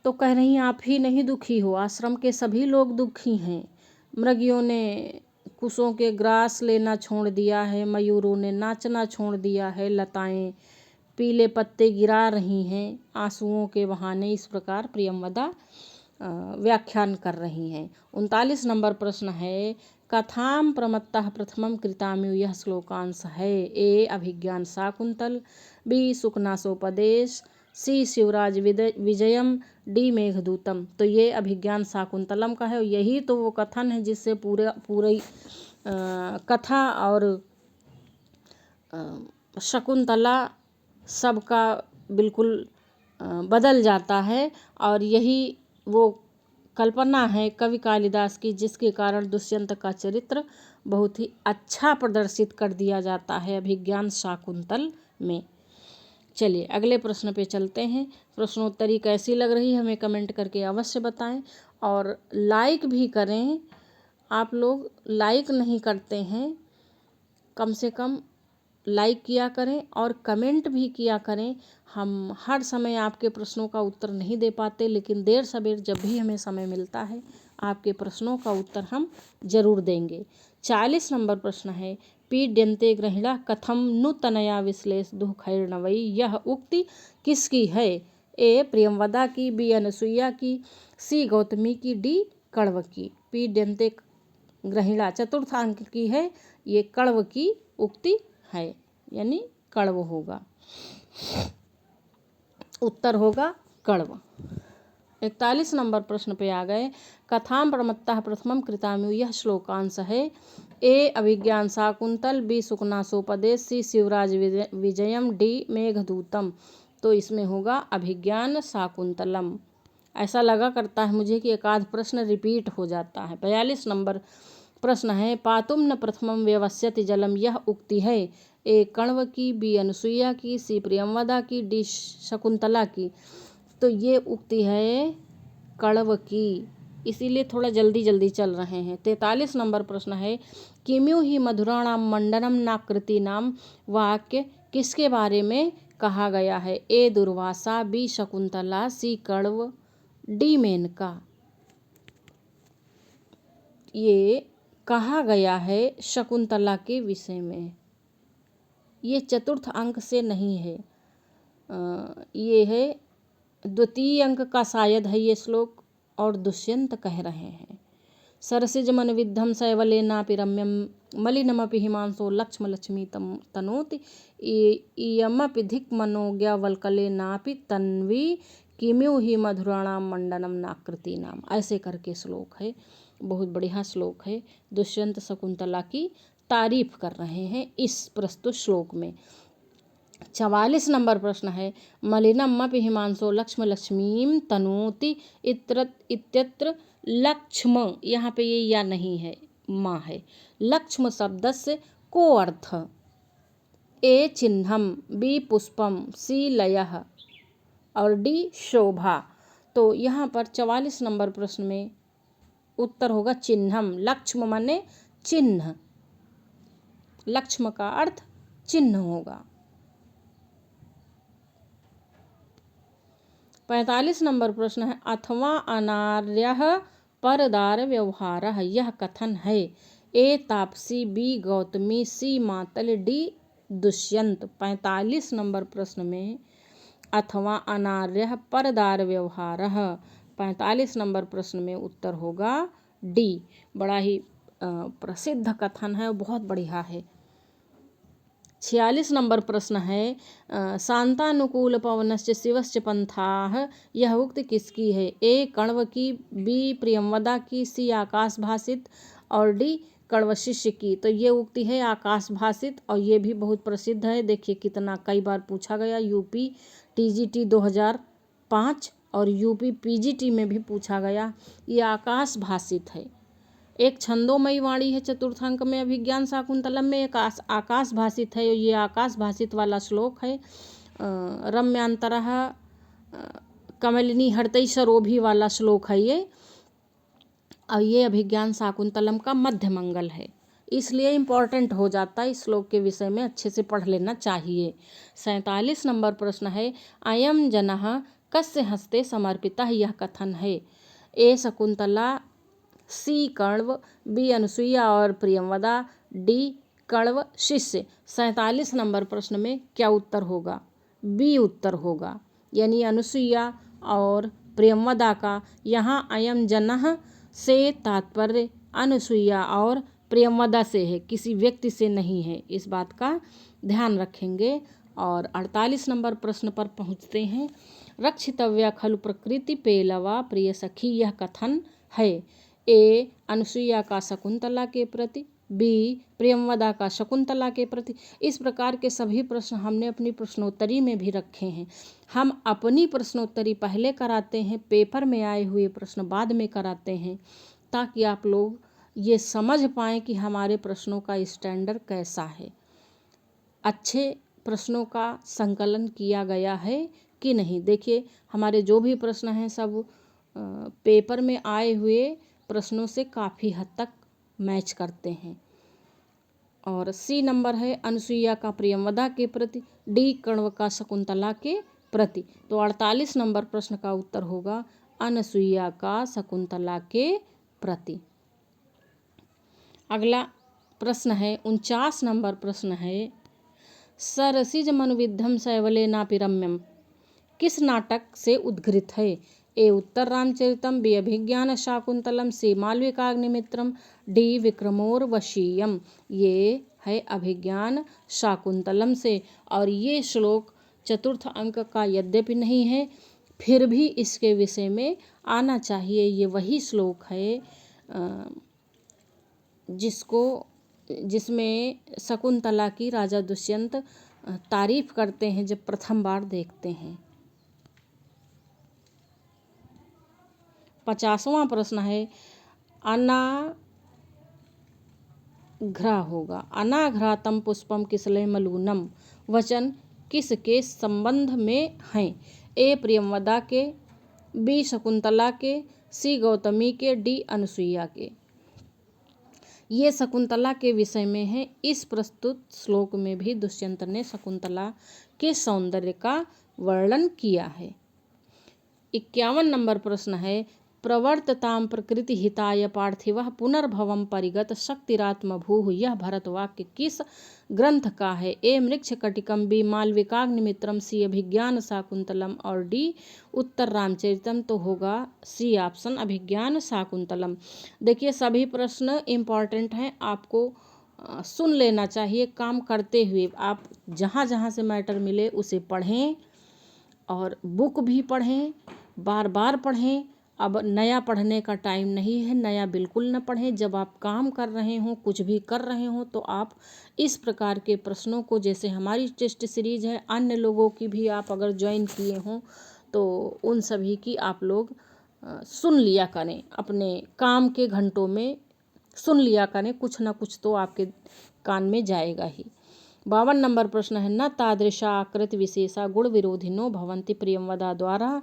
तो कह रही हैं आप ही नहीं दुखी हो, आश्रम के सभी लोग दुखी हैं। मृगियों ने कुशों के ग्रास लेना छोड़ दिया है, मयूरों ने नाचना छोड़ दिया है, लताएं पीले पत्ते गिरा रही हैं आंसुओं के बहाने। इस प्रकार प्रियंवदा व्याख्यान कर रही हैं। 39 नंबर प्रश्न है, कथाम प्रमत्तः प्रथमं कृताम्यु यह श्लोकांश है। ए अभिज्ञान शाकुंतल, बी सुकनासोपदेश, सी शिवराज विजयम, डी मेघदूतम। तो ये अभिज्ञान शाकुंतलम का है। यही तो वो कथन है जिससे पूरी कथा और शकुंतला सबका बिल्कुल बदल जाता है और यही वो कल्पना है कवि कालिदास की, जिसके कारण दुष्यंत का चरित्र बहुत ही अच्छा प्रदर्शित कर दिया जाता है अभिज्ञान शाकुंतल में। चलिए अगले प्रश्न पे चलते हैं। प्रश्नोत्तरी कैसी लग रही हमें कमेंट करके अवश्य बताएं और लाइक भी करें आप लोग लाइक नहीं करते हैं, कम से कम लाइक किया करें और कमेंट भी किया करें। हम हर समय आपके प्रश्नों का उत्तर नहीं दे पाते, लेकिन देर सवेर जब भी हमें समय मिलता है आपके प्रश्नों का उत्तर हम जरूर देंगे। 40 नंबर प्रश्न है, पीड्यन्ते गृहिणः कथम नु तनया विश्लेष दुःखैर्नवै। यह उक्ति किसकी है? ए प्रियंवदा की, बी अनसुईया की, सी गौतमी की, डी कण्व की। पीड्यन्ते गृहिणा चतुर्थ अंक की है, ये कण्व की उक्ति है, यानी कण्व होगा, उत्तर होगा कण्व। 41 नंबर प्रश्न पे आ गए, कथाम प्रमत्तः प्रथमम कृतामु। यह श्लोकांश है। ए अभिज्ञान शाकुंतल, बी सुकनासोपदेश, सी शिवराज विजयम, डी मेघदूतम। तो इसमें होगा अभिज्ञान शाकुंतलम। ऐसा लगा करता है मुझे कि एक आध प्रश्न रिपीट हो जाता है। 42 नंबर प्रश्न है, पातुम न प्रथमम व्यवस्यति जलम। यह उक्ति है। ए कण्व की, बी अनसुईया की, सी प्रियंवदा की, डी शकुंतला की। तो ये उक्ति है कण्व की, इसीलिए थोड़ा जल्दी जल्दी चल रहे हैं। 43 नंबर प्रश्न है, किम्यू ही मधुराणाम मंडनम नाकृति नाम। वाक्य किसके बारे में कहा गया है? ए दुर्वासा, बी शकुंतला, सी कण्व, डी मेनका। ये कहा गया है शकुंतला के विषय में। ये चतुर्थ अंक से नहीं है, ये है द्वितीय अंक का शायद है ये श्लोक, और दुष्यंत कह रहे हैं। सरसिज मन विद्धम शैवलेनापि रम्यम मलिनमपि हिमांशो लक्ष्म लक्ष्मी तनोति इयमपि धिक् मनोज्ञा वल्कलेनापि तन्वी किम्यू ही मधुराणाम मंडनम नाकृति नाम। ऐसे करके श्लोक है, बहुत बढ़िया श्लोक है। दुष्यंत शकुंतला की तारीफ कर रहे हैं इस प्रस्तुत श्लोक में। 44 नंबर प्रश्न है, मलिनमपि हिमांशो लक्ष्म लक्ष्मीं तनोति इत्यत्र लक्ष्म, यहाँ पे ये या नहीं है, माँ है। लक्ष्म शब्द से को अर्थ? ए चिन्हम, बी पुष्पम, सी लयः और डी शोभा। तो यहाँ पर 44 नंबर प्रश्न में उत्तर होगा चिन्हम। लक्ष्म माने चिन्ह, लक्ष्म का अर्थ चिन्ह होगा। 45 नंबर प्रश्न है, अथवा अनार्यः परदार व्यवहारः। यह कथन है। ए तापसी, बी गौतमी, सी मातल, डी दुष्यंत। 45 नंबर प्रश्न में अथवा अनार्यः परदार व्यवहारः, 45 नंबर प्रश्न में उत्तर होगा डी। बड़ा ही प्रसिद्ध कथन है, बहुत बढ़िया है। 46 नंबर प्रश्न है, शांतानुकूल पवनश्च शिवश्च पंथाः। यह उक्ति किसकी है? ए कण्व की, बी प्रियंवदा की, सी आकाश भाषित और डी कण्व शिष्य की। तो ये उक्ति है आकाश भाषित, और ये भी बहुत प्रसिद्ध है। देखिए कितना कई बार पूछा गया, यूपी टीजीटी 2005 और यूपी पीजीटी में भी पूछा गया। ये आकाश भाषित है, एक छंदोमयी वाणी है चतुर्थ अंक में। अभिज्ञान शाकुंतलम में एक आकाश भाषित है, ये आकाश भाषित वाला श्लोक है। रम्यांतरः कमलिनी हरतै सरोभी वाला श्लोक है ये, और ये अभिज्ञान शाकुंतलम का मध्य मंगल है, इसलिए इम्पोर्टेंट हो जाता है। इस श्लोक के विषय में अच्छे से पढ़ लेना चाहिए। 47 नंबर प्रश्न है, अयम जनः कस्य हस्ते समर्पितः। यह कथन है। ए शकुंतला, सी कण्व, बी अनसुईया और प्रियंवदा, डी कण्व शिष्य। 47 नंबर प्रश्न में क्या उत्तर होगा? बी उत्तर होगा, यानी अनसुईया और प्रियंवदा का। यहाँ अयम जनः से तात्पर्य अनसुईया और प्रियंवदा से है, किसी व्यक्ति से नहीं है, इस बात का ध्यान रखेंगे। और 48 नंबर प्रश्न पर पहुँचते हैं। रक्षितव्या खलु प्रकृति पेलवा प्रिय सखी। यह कथन है। ए अनसुईया का शकुंतला के प्रति, बी प्रियंवदा का शकुंतला के प्रति। इस प्रकार के सभी प्रश्न हमने अपनी प्रश्नोत्तरी में भी रखे हैं। हम अपनी प्रश्नोत्तरी पहले कराते हैं, पेपर में आए हुए प्रश्न बाद में कराते हैं, ताकि आप लोग ये समझ पाएँ कि हमारे प्रश्नों का स्टैंडर्ड कैसा है, अच्छे प्रश्नों का संकलन किया गया है कि नहीं। देखिए हमारे जो भी प्रश्न हैं सब पेपर में आए हुए प्रश्नों से काफ़ी हद तक मैच करते हैं। और सी नंबर है अनुसुईया का प्रियंवदा के प्रति, डी कण्व का शकुंतला के प्रति। तो 48 नंबर प्रश्न का उत्तर होगा अनुसुईया का शकुंतला के प्रति। अगला प्रश्न है 49 नंबर प्रश्न है सरसिज मनुविद्धम शैवले नापि रम्यम किस नाटक से उद्घृत है? ए उत्तर रामचरितम, बी अभिज्ञान शाकुंतलम, सी मालविकाग्निमित्रम, डी विक्रमोर्वशीयम। ये है अभिज्ञान शाकुंतलम से। और ये श्लोक चतुर्थ अंक का यद्यपि नहीं है, फिर भी इसके विषय में आना चाहिए। ये वही श्लोक है जिसमें शकुंतला की राजा दुष्यंत तारीफ करते हैं जब प्रथम बार देखते हैं। 50वां प्रश्न है अनाघ्रा होगा। अनाघ्रातम पुष्पम किसलय मलूनम वचन किसके संबंध में हैं? ए प्रियंवदा के, बी शकुंतला के, सी गौतमी के, डी अनुसुईया के। ये शकुंतला के विषय में है। इस प्रस्तुत श्लोक में भी दुष्यंत ने शकुंतला के सौंदर्य का वर्णन किया है। 51 नंबर प्रश्न है प्रवर्तताम प्रकृति हिताय पार्थिवः पुनर्भवम परिगत शक्तिरात्मभूः। यह भरतवाक्य किस ग्रंथ का है? ए मृच्छकटिकम, बी मालविकाग्निमित्रम, सी अभिज्ञान शाकुंतलम और डी उत्तर रामचरितम। तो होगा सी ऑप्शन अभिज्ञान शाकुंतलम। देखिए सभी प्रश्न इम्पॉर्टेंट हैं, आपको सुन लेना चाहिए काम करते हुए। आप जहाँ जहाँ से मैटर मिले उसे पढ़ें और बुक भी पढ़ें, बार बार पढ़ें। अब नया पढ़ने का टाइम नहीं है, नया बिल्कुल न पढ़ें। जब आप काम कर रहे हों, कुछ भी कर रहे हों, तो आप इस प्रकार के प्रश्नों को, जैसे हमारी टेस्ट सीरीज है, अन्य लोगों की भी आप अगर ज्वाइन किए हों तो उन सभी की आप लोग सुन लिया करें। अपने काम के घंटों में सुन लिया करें, कुछ ना कुछ तो आपके कान में जाएगा ही। 52 नंबर प्रश्न है न तादृशा आकृति विशेषा गुण विरोधिनो भवन्ति प्रियंवदा द्वारा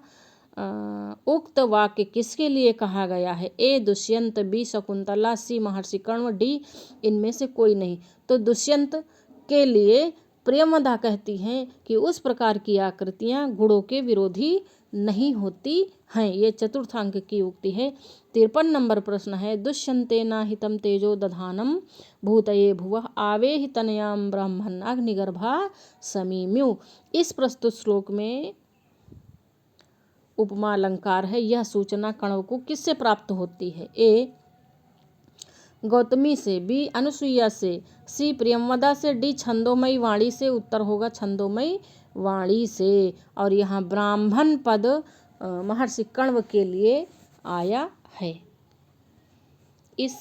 उक्त वाक्य किसके लिए कहा गया है? ए दुष्यंत, बी शकुंतला, सी महर्षि कण्व, डी इनमें से कोई नहीं। तो दुष्यंत के लिए प्रियंवदा कहती हैं कि उस प्रकार की आकृतियां गुणों के विरोधी नहीं होती हैं। ये चतुर्थ अंक की उक्ति है। 53 नंबर प्रश्न है दुष्यंतेना हितम तेजो दधानम भूतये भुवः आवेहि तनयाम ब्रह्मन् अग्निगर्भा समीम्यु। इस प्रस्तुत श्लोक में उपमा अलंकार है। यह सूचना कण्व को किससे प्राप्त होती है? ए गौतमी से, बी अनुसुईया से, सी प्रियंवदा से, डी छंदोमयी वाणी से। उत्तर होगा छंदोमयी वाणी से। और यहाँ ब्राह्मण पद महर्षि कण्व के लिए आया है। इस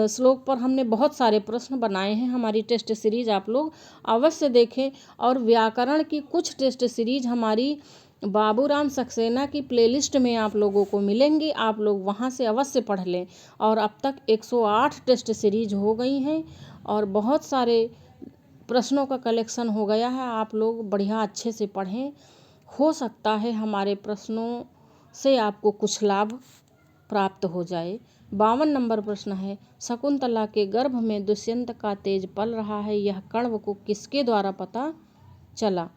श्लोक पर हमने बहुत सारे प्रश्न बनाए हैं। हमारी टेस्ट सीरीज आप लोग अवश्य देखें। और व्याकरण की कुछ टेस्ट सीरीज हमारी बाबूराम सक्सेना की प्लेलिस्ट में आप लोगों को मिलेंगी, आप लोग वहां से अवश्य पढ़ लें। और अब तक 108 टेस्ट सीरीज हो गई हैं और बहुत सारे प्रश्नों का कलेक्शन हो गया है। आप लोग बढ़िया अच्छे से पढ़ें, हो सकता है हमारे प्रश्नों से आपको कुछ लाभ प्राप्त हो जाए। 52 नंबर प्रश्न है शकुंतला के गर्भ में दुष्यंत का तेज पल रहा है, यह कण्व को किसके द्वारा पता चला?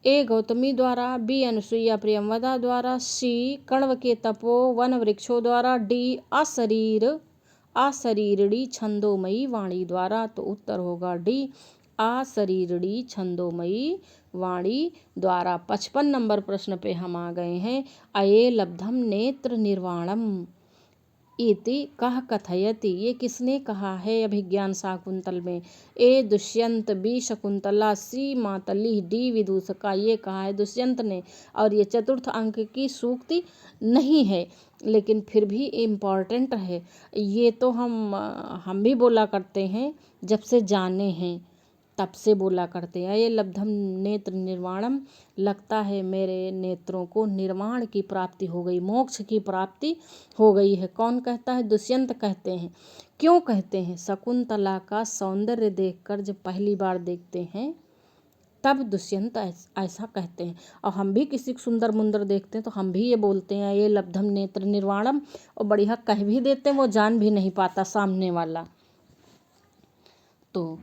ए गौतमी द्वारा, बी अनुसुईया प्रियंवदा द्वारा, सी कण्व के तपोवन वृक्षों द्वारा, डी अशरीरिणी छंदोमयी वाणी द्वारा। तो उत्तर होगा डी अशरीरिणी छंदोमयी वाणी द्वारा। 55 नंबर प्रश्न पे हम आ गए हैं अये लब्धम नेत्र निर्वाणम इति कह कथयति। ये किसने कहा है अभिज्ञान शाकुंतल में? ए दुष्यंत, बी शकुंतला, सी मातली, डी विदूषका। ये कहा है दुष्यंत ने। और ये चतुर्थ अंक की सूक्ति नहीं है, लेकिन फिर भी इम्पॉर्टेंट है। ये तो हम भी बोला करते हैं, जब से जाने हैं तब से बोला करते हैं। ये लब्धम नेत्र निर्वाणम, लगता है मेरे नेत्रों को निर्वाण की प्राप्ति हो गई, मोक्ष की प्राप्ति हो गई है। कौन कहता है? दुष्यंत कहते हैं। क्यों कहते हैं? शकुंतला का सौंदर्य देखकर जब पहली बार देखते हैं तब दुष्यंत ऐसा कहते हैं। और हम भी किसी को सुंदर मुंदर देखते हैं तो हम भी ये बोलते हैं ये लब्धम नेत्र निर्वाणम, और बढ़िया कह भी देते हैं, वो जान भी नहीं पाता सामने वाला। तो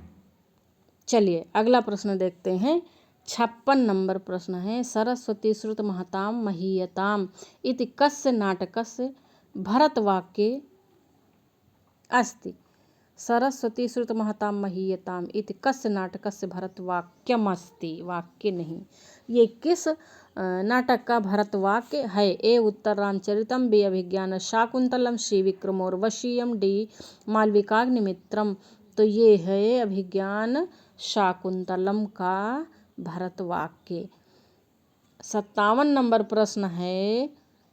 चलिए अगला प्रश्न देखते हैं। 56 नंबर प्रश्न है, सरस्वती श्रुत महताम महीयताम इति कस्य नाटकस्य भरतवाक्ये अस्ति। सरस्वती श्रुत महताम महीयताम इति कस्य नाटकस्य भरतवाक्यमस्ति, वाक्य नहीं, ये किस नाटक का भरतवाक्य है। ए उत्तर रामचरितम, बी अभिज्ञान शाकुंतलम, सी विक्रमोर्वशीयम, डी मालविकाग्निमित्रम। तो ये है अभिज्ञान शाकुंतलम का भरतवाक्य। 57 नंबर प्रश्न है,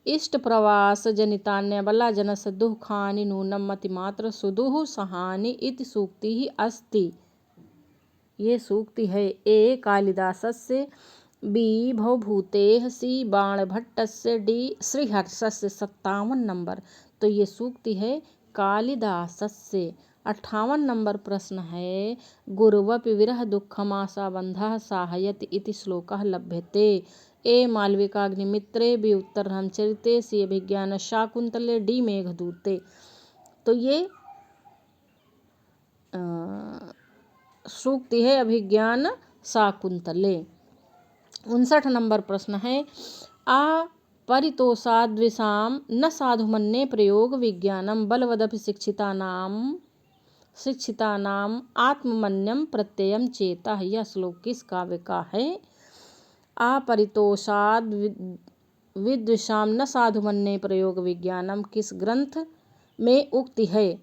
इष्ट प्रवास जनितान्य बला जनस दुःखानि नूनम मतिमात्र सुदुः सहानि इति सूक्ति ही अस्ति। ये सूक्ति है ए कालिदासस्य, बी भवभूतेः, सी बाणभट्टस्य, डी श्रीहर्षस्य। 57 नंबर, तो ये सूक्ति है कालिदासस्य। 58 नंबर प्रश्न है, गुरुवपि विरह दुःखमासाबन्धः साहयति इति श्लोकः लभ्यते। ए मालविकाग्निमित्रे, बी उत्तर रामचरिते, सी अभिज्ञान शाकुंतले, डी मेघदूते। तो ये सूक्ति है अभिज्ञान शाकुंतले। 59 नंबर प्रश्न है, आ परितोषाद्विषाम न साधुमन्ये प्रयोग विज्ञानम बलवदपि शिक्षितानाम आत्ममन्यम प्रत्ययम चेता। यह श्लोक किस काव्य का है। अपरितोषाद विद्विषाम न साधुमन्ये प्रयोग विज्ञानम किस ग्रंथ में उक्ति है।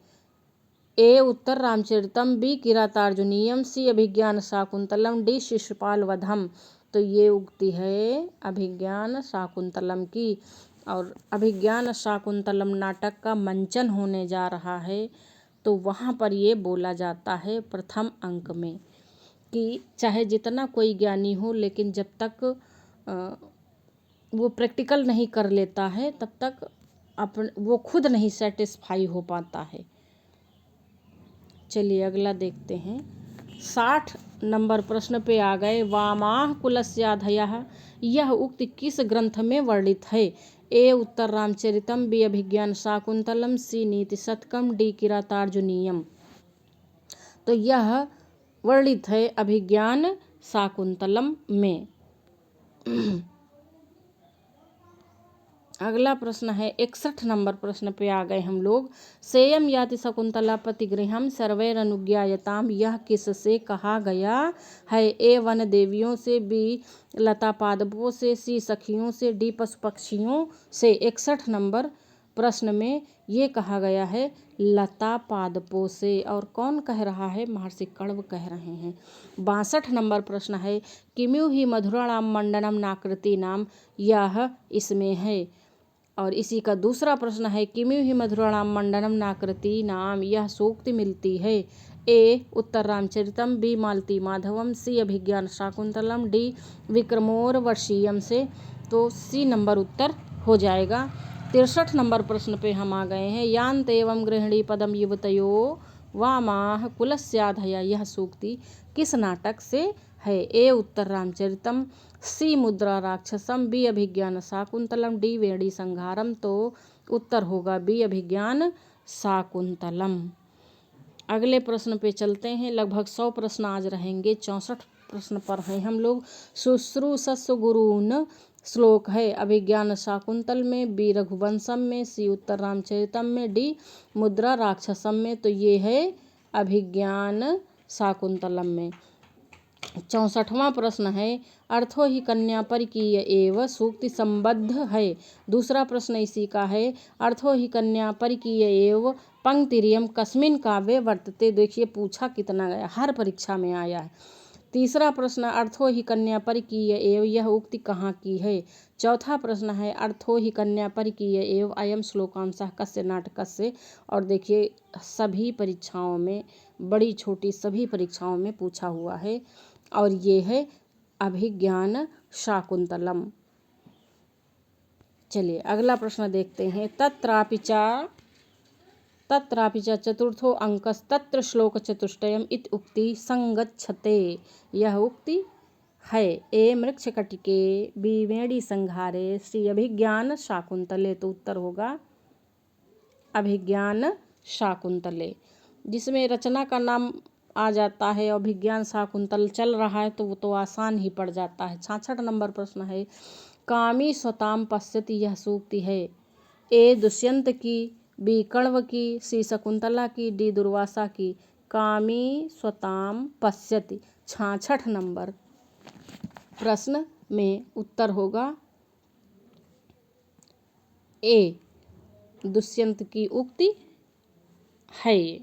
ए उत्तर रामचरितम, बी किरातार्जुनीयम, सी अभिज्ञान शाकुंतलम, डी शिशुपाल वधम। तो ये उक्ति है अभिज्ञान शाकुंतलम की। और अभिज्ञान शाकुंतलम नाटक का मंचन होने जा रहा है, तो वहाँ पर ये बोला जाता है प्रथम अंक में कि चाहे जितना कोई ज्ञानी हो, लेकिन जब तक वो प्रैक्टिकल नहीं कर लेता है तब तक वो खुद नहीं सेटिस्फाई हो पाता है। चलिए अगला देखते हैं। 60 नंबर प्रश्न पे आ गए। वामाह कुलस्याधयः, यह उक्ति किस ग्रंथ में वर्णित है। ए उत्तर रामचरितम, बी अभिज्ञान शाकुंतलम, सी नीति शतकम, डी किरातार्जुनीयम। तो यह वर्णित है अभिज्ञान शाकुंतलम में। अगला प्रश्न है 61 नंबर प्रश्न पे आ गए हम लोग। सेयम याति शकुंतला पतिगृहम सर्वैरनुज्ञायताम, यह किससे कहा गया है। ए वन देवियों से, बी लता पादपों से, सी सखियों से, डी पशु पक्षियों से। 61 नंबर प्रश्न में ये कहा गया है लता पादपों से। और कौन कह रहा है, महर्षि कण्व कह रहे हैं। 62 नंबर प्रश्न है, किमु ही मधुराणाम मंडनम नाकृति नाम, यह इसमें है। और इसी का दूसरा प्रश्न है, किमु ही मधुराणाम मंडनम नाकृति नाम, यह सूक्ति मिलती है। ए उत्तर रामचरितम, बी मालती माधवम, सी अभिज्ञान शाकुंतलम, डी विक्रमोर्वशीयम से। तो सी नंबर उत्तर हो जाएगा। 63 नंबर प्रश्न पे हम आ गए हैं। यान्त एवं गृहिणी पदम युवतयो वामाह कुलस्याधया, यह सूक्ति किस नाटक से है। ए उत्तर रामचरितम, सी मुद्रा राक्षसम, बी अभिज्ञान शाकुंतलम, डी वेणी संहारम। तो उत्तर होगा बी अभिज्ञान शाकुंतलम। अगले प्रश्न पे चलते हैं। लगभग 100 प्रश्न आज रहेंगे। 64 प्रश्न पर हैं हम लोग। शुश्रूषस्व गुरून् श्लोक है अभिज्ञान शाकुंतल में, बी रघुवंशम में, सी उत्तर रामचरितम में, डी मुद्रा राक्षसम में। तो ये है अभिज्ञान शाकुंतलम में। 64वां प्रश्न है, अर्थो ही कन्या परिकीय एव सूक्ति संबद्ध है। दूसरा प्रश्न इसी का है, अर्थो ही कन्या परिकीय एव पंक्तिरियम कस्मिन काव्ये वर्तते। देखिए पूछा कितना गया, हर परीक्षा में आया है। तीसरा प्रश्न, अर्थो ही कन्या परिकीय एव, यह उक्ति कहाँ की है। चौथा प्रश्न है, अर्थो ही कन्या परिकीय एव अयम श्लोकांशः कस्य नाटकस्य। और देखिए सभी परीक्षाओं में, बड़ी छोटी सभी परीक्षाओं में पूछा हुआ है। और ये है अभिज्ञान शाकुंतलम। चलिए अगला प्रश्न देखते हैं। तत्रापि च चतुर्थो अंकस्तत्र श्लोक चतुष्टयम इति उक्ति संगच्छते, यह उक्ति है। ए मृक्षकटिके, बी वेणी संघारे, सी अभिज्ञान शाकुंतले। तो उत्तर होगा अभिज्ञान शाकुंतले। जिसमें रचना का नाम आ जाता है और अभिज्ञान शाकुंतल चल रहा है तो वो तो आसान ही पड़ जाता है। 66 नंबर प्रश्न है, कामी स्वताम पश्यति यह सूक्ति है। ए दुष्यंत की, बी कण्व की, सी शकुंतला की, डी दुर्वासा की। कामी स्वताम पश्यति 66 नंबर प्रश्न में उत्तर होगा ए, दुष्यंत की उक्ति है ये।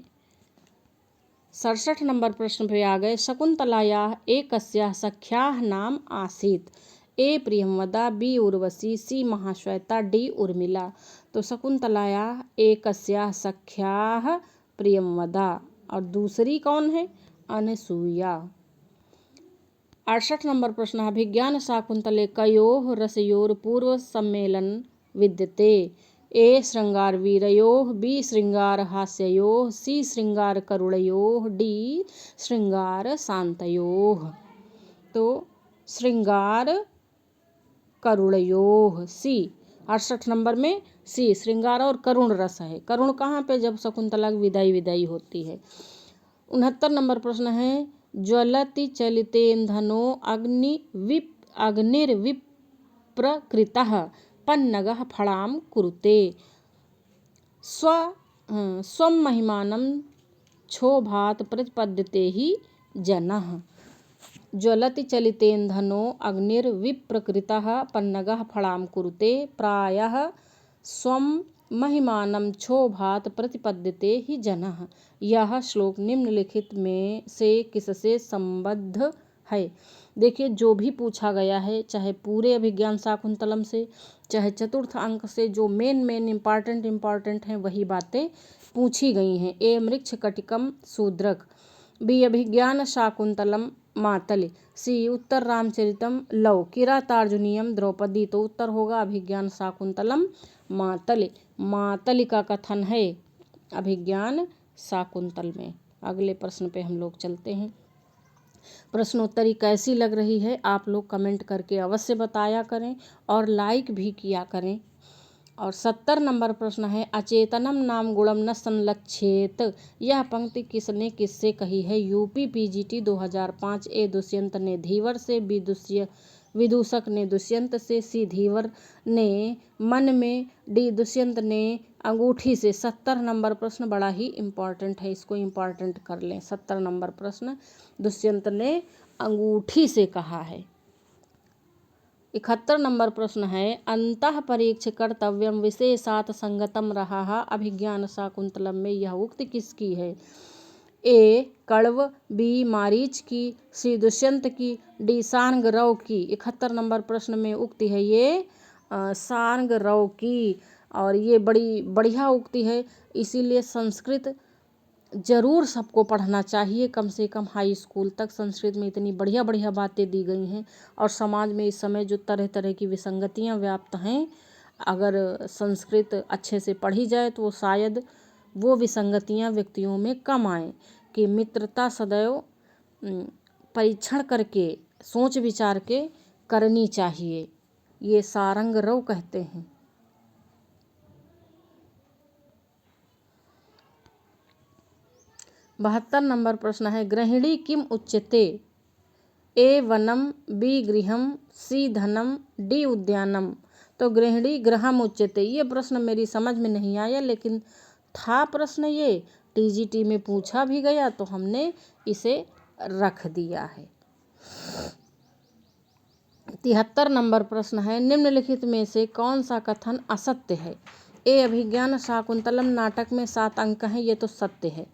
67 नंबर प्रश्न पे आ गए, शकुंतलायाः एकस्याः सख्याः नाम आसीत्। ए प्रियंवदा, बी उर्वशी, सी महाश्वेता, डी उर्मिला। तो शकुंतलायाः एकस्याः सख्याः प्रियंवदा और दूसरी कौन है? अनसूया। 68 नंबर प्रश्न, अभिज्ञान शाकुंतले कयोः रसयोः पूर्व सम्मेलन विद्यते। ए श्रृंगार वीरयोः, बी श्रृंगार हास्ययोः, सी श्रृंगार करुणयोः, डी श्रृंगार शांतयोः। तो श्रृंगार करुणयोः सी। 68 नंबर में सी श्रृंगार और करुण रस है। करुण कहाँ पे? जब शकुंतला की विदाई होती है। 69 नंबर प्रश्न है, ज्वलति चलितेन्धनो अग्निर्विप्रकृतः पन्नगः फलां कुरुते। स्वं महिमानं क्षोभात् प्रतिपद्यते हि जनः। ज्वलति चलितेन्धनो अग्निर्विप्रकृतः पन्नगः फलां कुरुते। प्रायः स्वं महिमानं क्षोभात् प्रतिपद्यते हि जनः। यह श्लोक निम्नलिखित में से किससे संबद्ध है? देखिए, जो भी पूछा गया है, चाहे पूरे अभिज्ञान शाकुंतलम से, चाहे चतुर्थ अंक से, जो मेन इम्पॉर्टेंट हैं वही बातें पूछी गई हैं। ए मृक्षकटिकम शूद्रक, बी अभिज्ञान शाकुंतलम मातलि, सी उत्तर रामचरितम लव, किरातार्जुनीयम द्रौपदी। तो उत्तर होगा अभिज्ञान शाकुंतलम मातलि। मातलि का कथन है अभिज्ञान शाकुंतल में। अगले प्रश्न पे हम लोग चलते हैं। प्रश्नोत्तरी कैसी लग रही है आप लोग कमेंट करके अवश्य बताया करें और लाइक भी किया करें। और 70 नंबर प्रश्न है, अचेतनम नाम गुणम न संलक्ष्येत। यह पंक्ति किसने किससे कही है? UP PGT 2005। ए दुष्यंत ने धीवर से, बी विदूषक ने दुष्यंत से, सी धीवर ने मन में, डी दुष्यंत ने अंगूठी से। 70 नंबर प्रश्न बड़ा ही इम्पॉर्टेंट है, इसको इम्पॉर्टेंट कर लें। 70 नंबर प्रश्न दुष्यंत ने अंगूठी से कहा है। 71 नंबर प्रश्न है, अंतः परीक्ष कर्तव्यम विशेषात संगतम रहा अभिज्ञान शाकुंतलम में यह उक्ति किसकी है? ए कण्व, बी मारीच की, सी दुष्यंत की, डी शार्ंगरव की। 71 नंबर प्रश्न में उक्ति है ये शार्ंगरव की और ये बड़ी बढ़िया उक्ति है। इसीलिए संस्कृत जरूर सबको पढ़ना चाहिए, कम से कम हाई स्कूल तक। संस्कृत में इतनी बढ़िया बढ़िया बातें दी गई हैं और समाज में इस समय जो तरह तरह की विसंगतियां व्याप्त हैं, अगर संस्कृत अच्छे से पढ़ी जाए तो शायद वो विसंगतियां व्यक्तियों में कम आए। कि मित्रता सदैव परीक्षण करके, सोच विचार के करनी चाहिए, ये शार्ंगरव कहते हैं। 72 नंबर प्रश्न है, गृहिणी किम उच्यते? ए वनम, बी गृहम, सी धनम, डी उद्यानम। तो गृहिणी गृहम उच्यते। ये प्रश्न मेरी समझ में नहीं आया, लेकिन था प्रश्न ये टीजीटी में पूछा भी गया तो हमने इसे रख दिया है। 73 नंबर प्रश्न है, निम्नलिखित में से कौन सा कथन असत्य है? ए अभिज्ञान शाकुंतलम नाटक में 7 अंक हैं, ये तो सत्य है।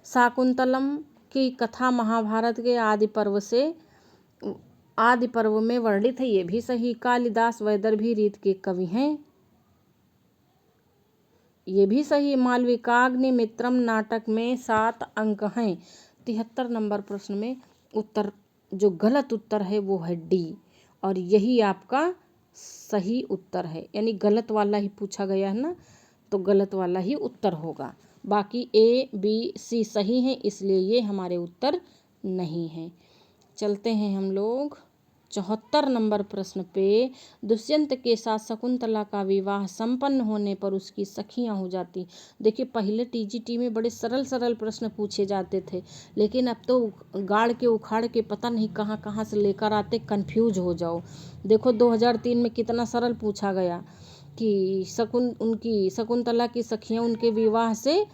शाकुंतलम की कथा महाभारत के आदि पर्व में वर्णित है, ये भी सही। कालिदास वैदर्भी रीत के कवि हैं, ये भी सही। मालविकाग्निमित्रम नाटक में 7 अंक हैं। 73 नंबर प्रश्न में उत्तर, जो गलत उत्तर है वो है डी, और यही आपका सही उत्तर है। यानी गलत वाला ही पूछा गया है ना, तो गलत वाला ही उत्तर होगा। बाकी ए बी सी सही हैं, इसलिए ये हमारे उत्तर नहीं हैं। चलते हैं हम लोग 74 नंबर प्रश्न पे, दुष्यंत के साथ शकुंतला का विवाह संपन्न होने पर उसकी सखियां हो जाती। देखिए पहले टीजीटी में बड़े सरल सरल प्रश्न पूछे जाते थे, लेकिन अब तो गाड़ के उखाड़ के पता नहीं कहाँ कहाँ से लेकर आते, कंफ्यूज हो जाओ। देखो 2003 में कितना सरल पूछा गया कि शकुंतला की सखियां उनके विवाह से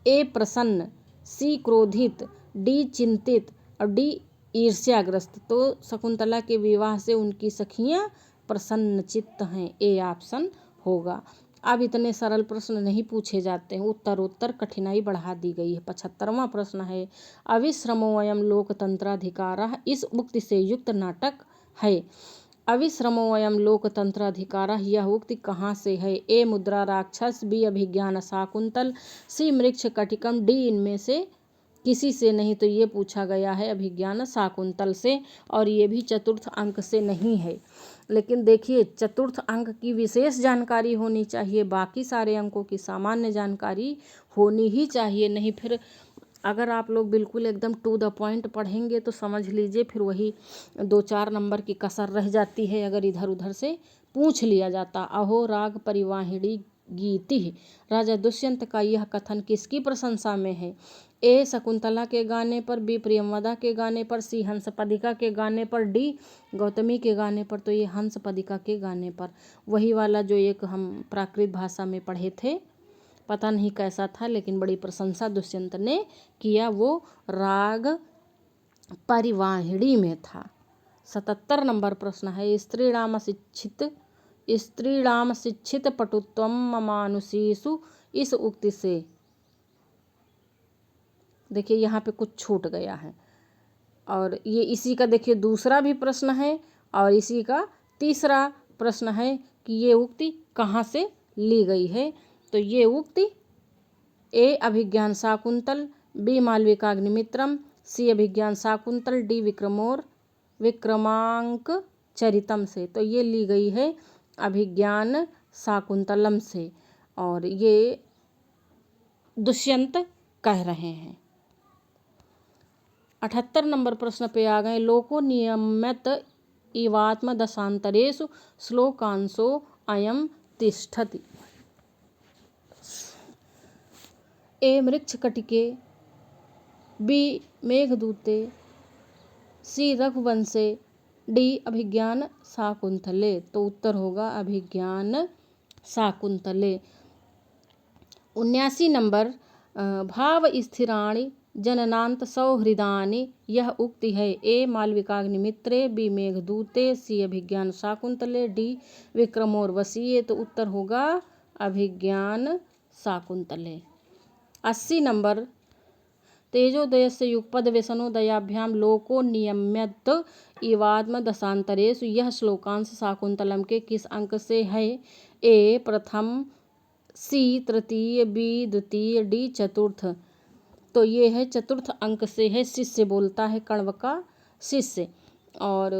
ए प्रसन्न, सी क्रोधित, डी चिंतित और डी ईर्ष्याग्रस्त। तो शकुंतला के विवाह से उनकी सखियां प्रसन्नचित्त हैं, ए ऑप्शन होगा। अब इतने सरल प्रश्न नहीं पूछे जाते हैं, उत्तरोत्तर कठिनाई बढ़ा दी गई है। 75वां प्रश्न है, अविश्रमो अयम लोकतंत्राधिकारः इस उक्ति से युक्त नाटक है। अविश्रमो अयम लोकतंत्राधिकारः यह उक्ति कहाँ से है? ए मुद्रा राक्षस, बी अभिज्ञान शाकुंतल, सी मृक्ष कटिकम, डी इनमें से किसी से नहीं। तो ये पूछा गया है अभिज्ञान शाकुंतल से, और ये भी चतुर्थ अंक से नहीं है। लेकिन देखिए चतुर्थ अंक की विशेष जानकारी होनी चाहिए, बाकी सारे अंकों की सामान्य जानकारी होनी ही चाहिए। नहीं फिर अगर आप लोग बिल्कुल एकदम टू द पॉइंट पढ़ेंगे तो समझ लीजिए फिर वही 2-4 नंबर की कसर रह जाती है अगर इधर उधर से पूछ लिया जाता। अहो राग परिवाहिणी गीति, राजा दुष्यंत का यह कथन किसकी प्रशंसा में है? ए शकुंतला के गाने पर, बी प्रियंवदा के गाने पर, सी हंसपदिका के गाने पर, डी गौतमी के गाने पर। तो ये हंसपदिका के गाने पर, वही वाला जो एक हम प्राकृत भाषा में पढ़े थे, पता नहीं कैसा था, लेकिन बड़ी प्रशंसा दुष्यंत ने किया, वो राग परिवाहिणी में था। 77 नंबर प्रश्न है, स्त्रीणाम शिक्षित पटुत्वम ममानुषीषु इस उक्ति से। देखिए यहाँ पे कुछ छूट गया है, और ये इसी का देखिए दूसरा भी प्रश्न है और इसी का तीसरा प्रश्न है कि ये उक्ति कहाँ से ली गई है। तो ये उक्ति ए अभिज्ञान शाकुंतल, बी मालविकाग्निमित्रम, सी अभिज्ञान शाकुंतल, डी विक्रमांक चरितम से। तो ये ली गई है अभिज्ञान शाकुंतलम से, और ये दुष्यंत कह रहे हैं। 78 नंबर प्रश्न पे आ गए, लोको नियम्यत इवात्म दशांतरेषु श्लोकांशो अयम तिष्ठति। ए मृक्षकटिके, बी मेघदूते, सी रघुवंशे, डी अभिज्ञान शाकुंतले। तो उत्तर होगा अभिज्ञान शाकुंतले। 79 नंबर, भाव स्थिराणि जननांत सौहृदानि यह उक्ति है। ए मालविकाग्निमित्रे, बी मेघदूते, सी अभिज्ञान शाकुंतले, डी विक्रमोर्वशीये। तो उत्तर होगा अभिज्ञान शाकुंतले। 80 नंबर, तेजोदयस्य युगपद व्यसनोदयाभ्याम लोको नियम्यत इवात्म दशांतरेषु यह श्लोकांश शाकुंतलम के किस अंक से है? ए प्रथम, सी तृतीय, बी द्वितीय, डी चतुर्थ। तो ये है चतुर्थ अंक से है, शिष्य बोलता है कण्व का शिष्य। और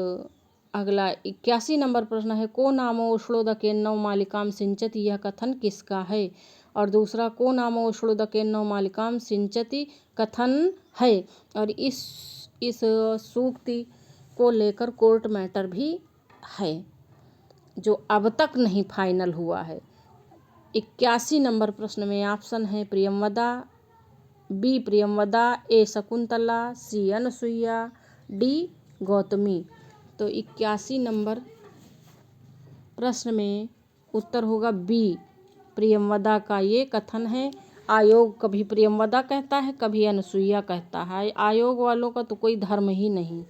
अगला 81 नंबर प्रश्न है, को नामो उष्णोदकेन्नौ मालिकाम सिंचति यह कथन किसका है? और दूसरा, को नामो उष्णोदकेन्नौ मालिकाम सिंचति कथन है। और इस सूक्ति को लेकर कोर्ट मैटर भी है जो अब तक नहीं फाइनल हुआ है। 81 नंबर प्रश्न में ऑप्शन है प्रियंवदा, बी प्रियंवदा, ए शकुंतला, सी अनसुईया, डी गौतमी। तो 81 नंबर प्रश्न में उत्तर होगा बी प्रियंवदा का ये कथन है। आयोग कभी प्रियंवदा कहता है, कभी अनसुईया कहता है। आयोग वालों का तो कोई धर्म ही नहीं।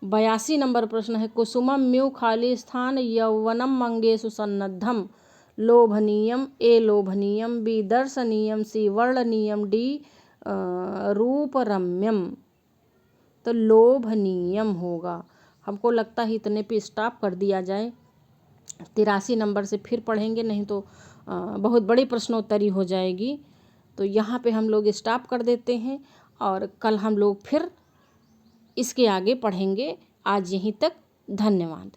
82 नंबर प्रश्न है, कुसुमम म्यू खाली स्थान यौवनम मंगेशु सन्नद्धम लोभनीयम, ए लोभनीयम, बी दर्शनीयम, सी वर्णनीयम, डी रूपरम्यम। तो लोभनीयम होगा। हमको लगता है इतने पे स्टॉप कर दिया जाए, 83 नंबर से फिर पढ़ेंगे, नहीं तो बहुत बड़ी प्रश्नोत्तरी हो जाएगी। तो यहाँ पे हम लोग स्टॉप कर देते हैं और कल हम लोग फिर इसके आगे पढ़ेंगे। आज यहीं तक, धन्यवाद।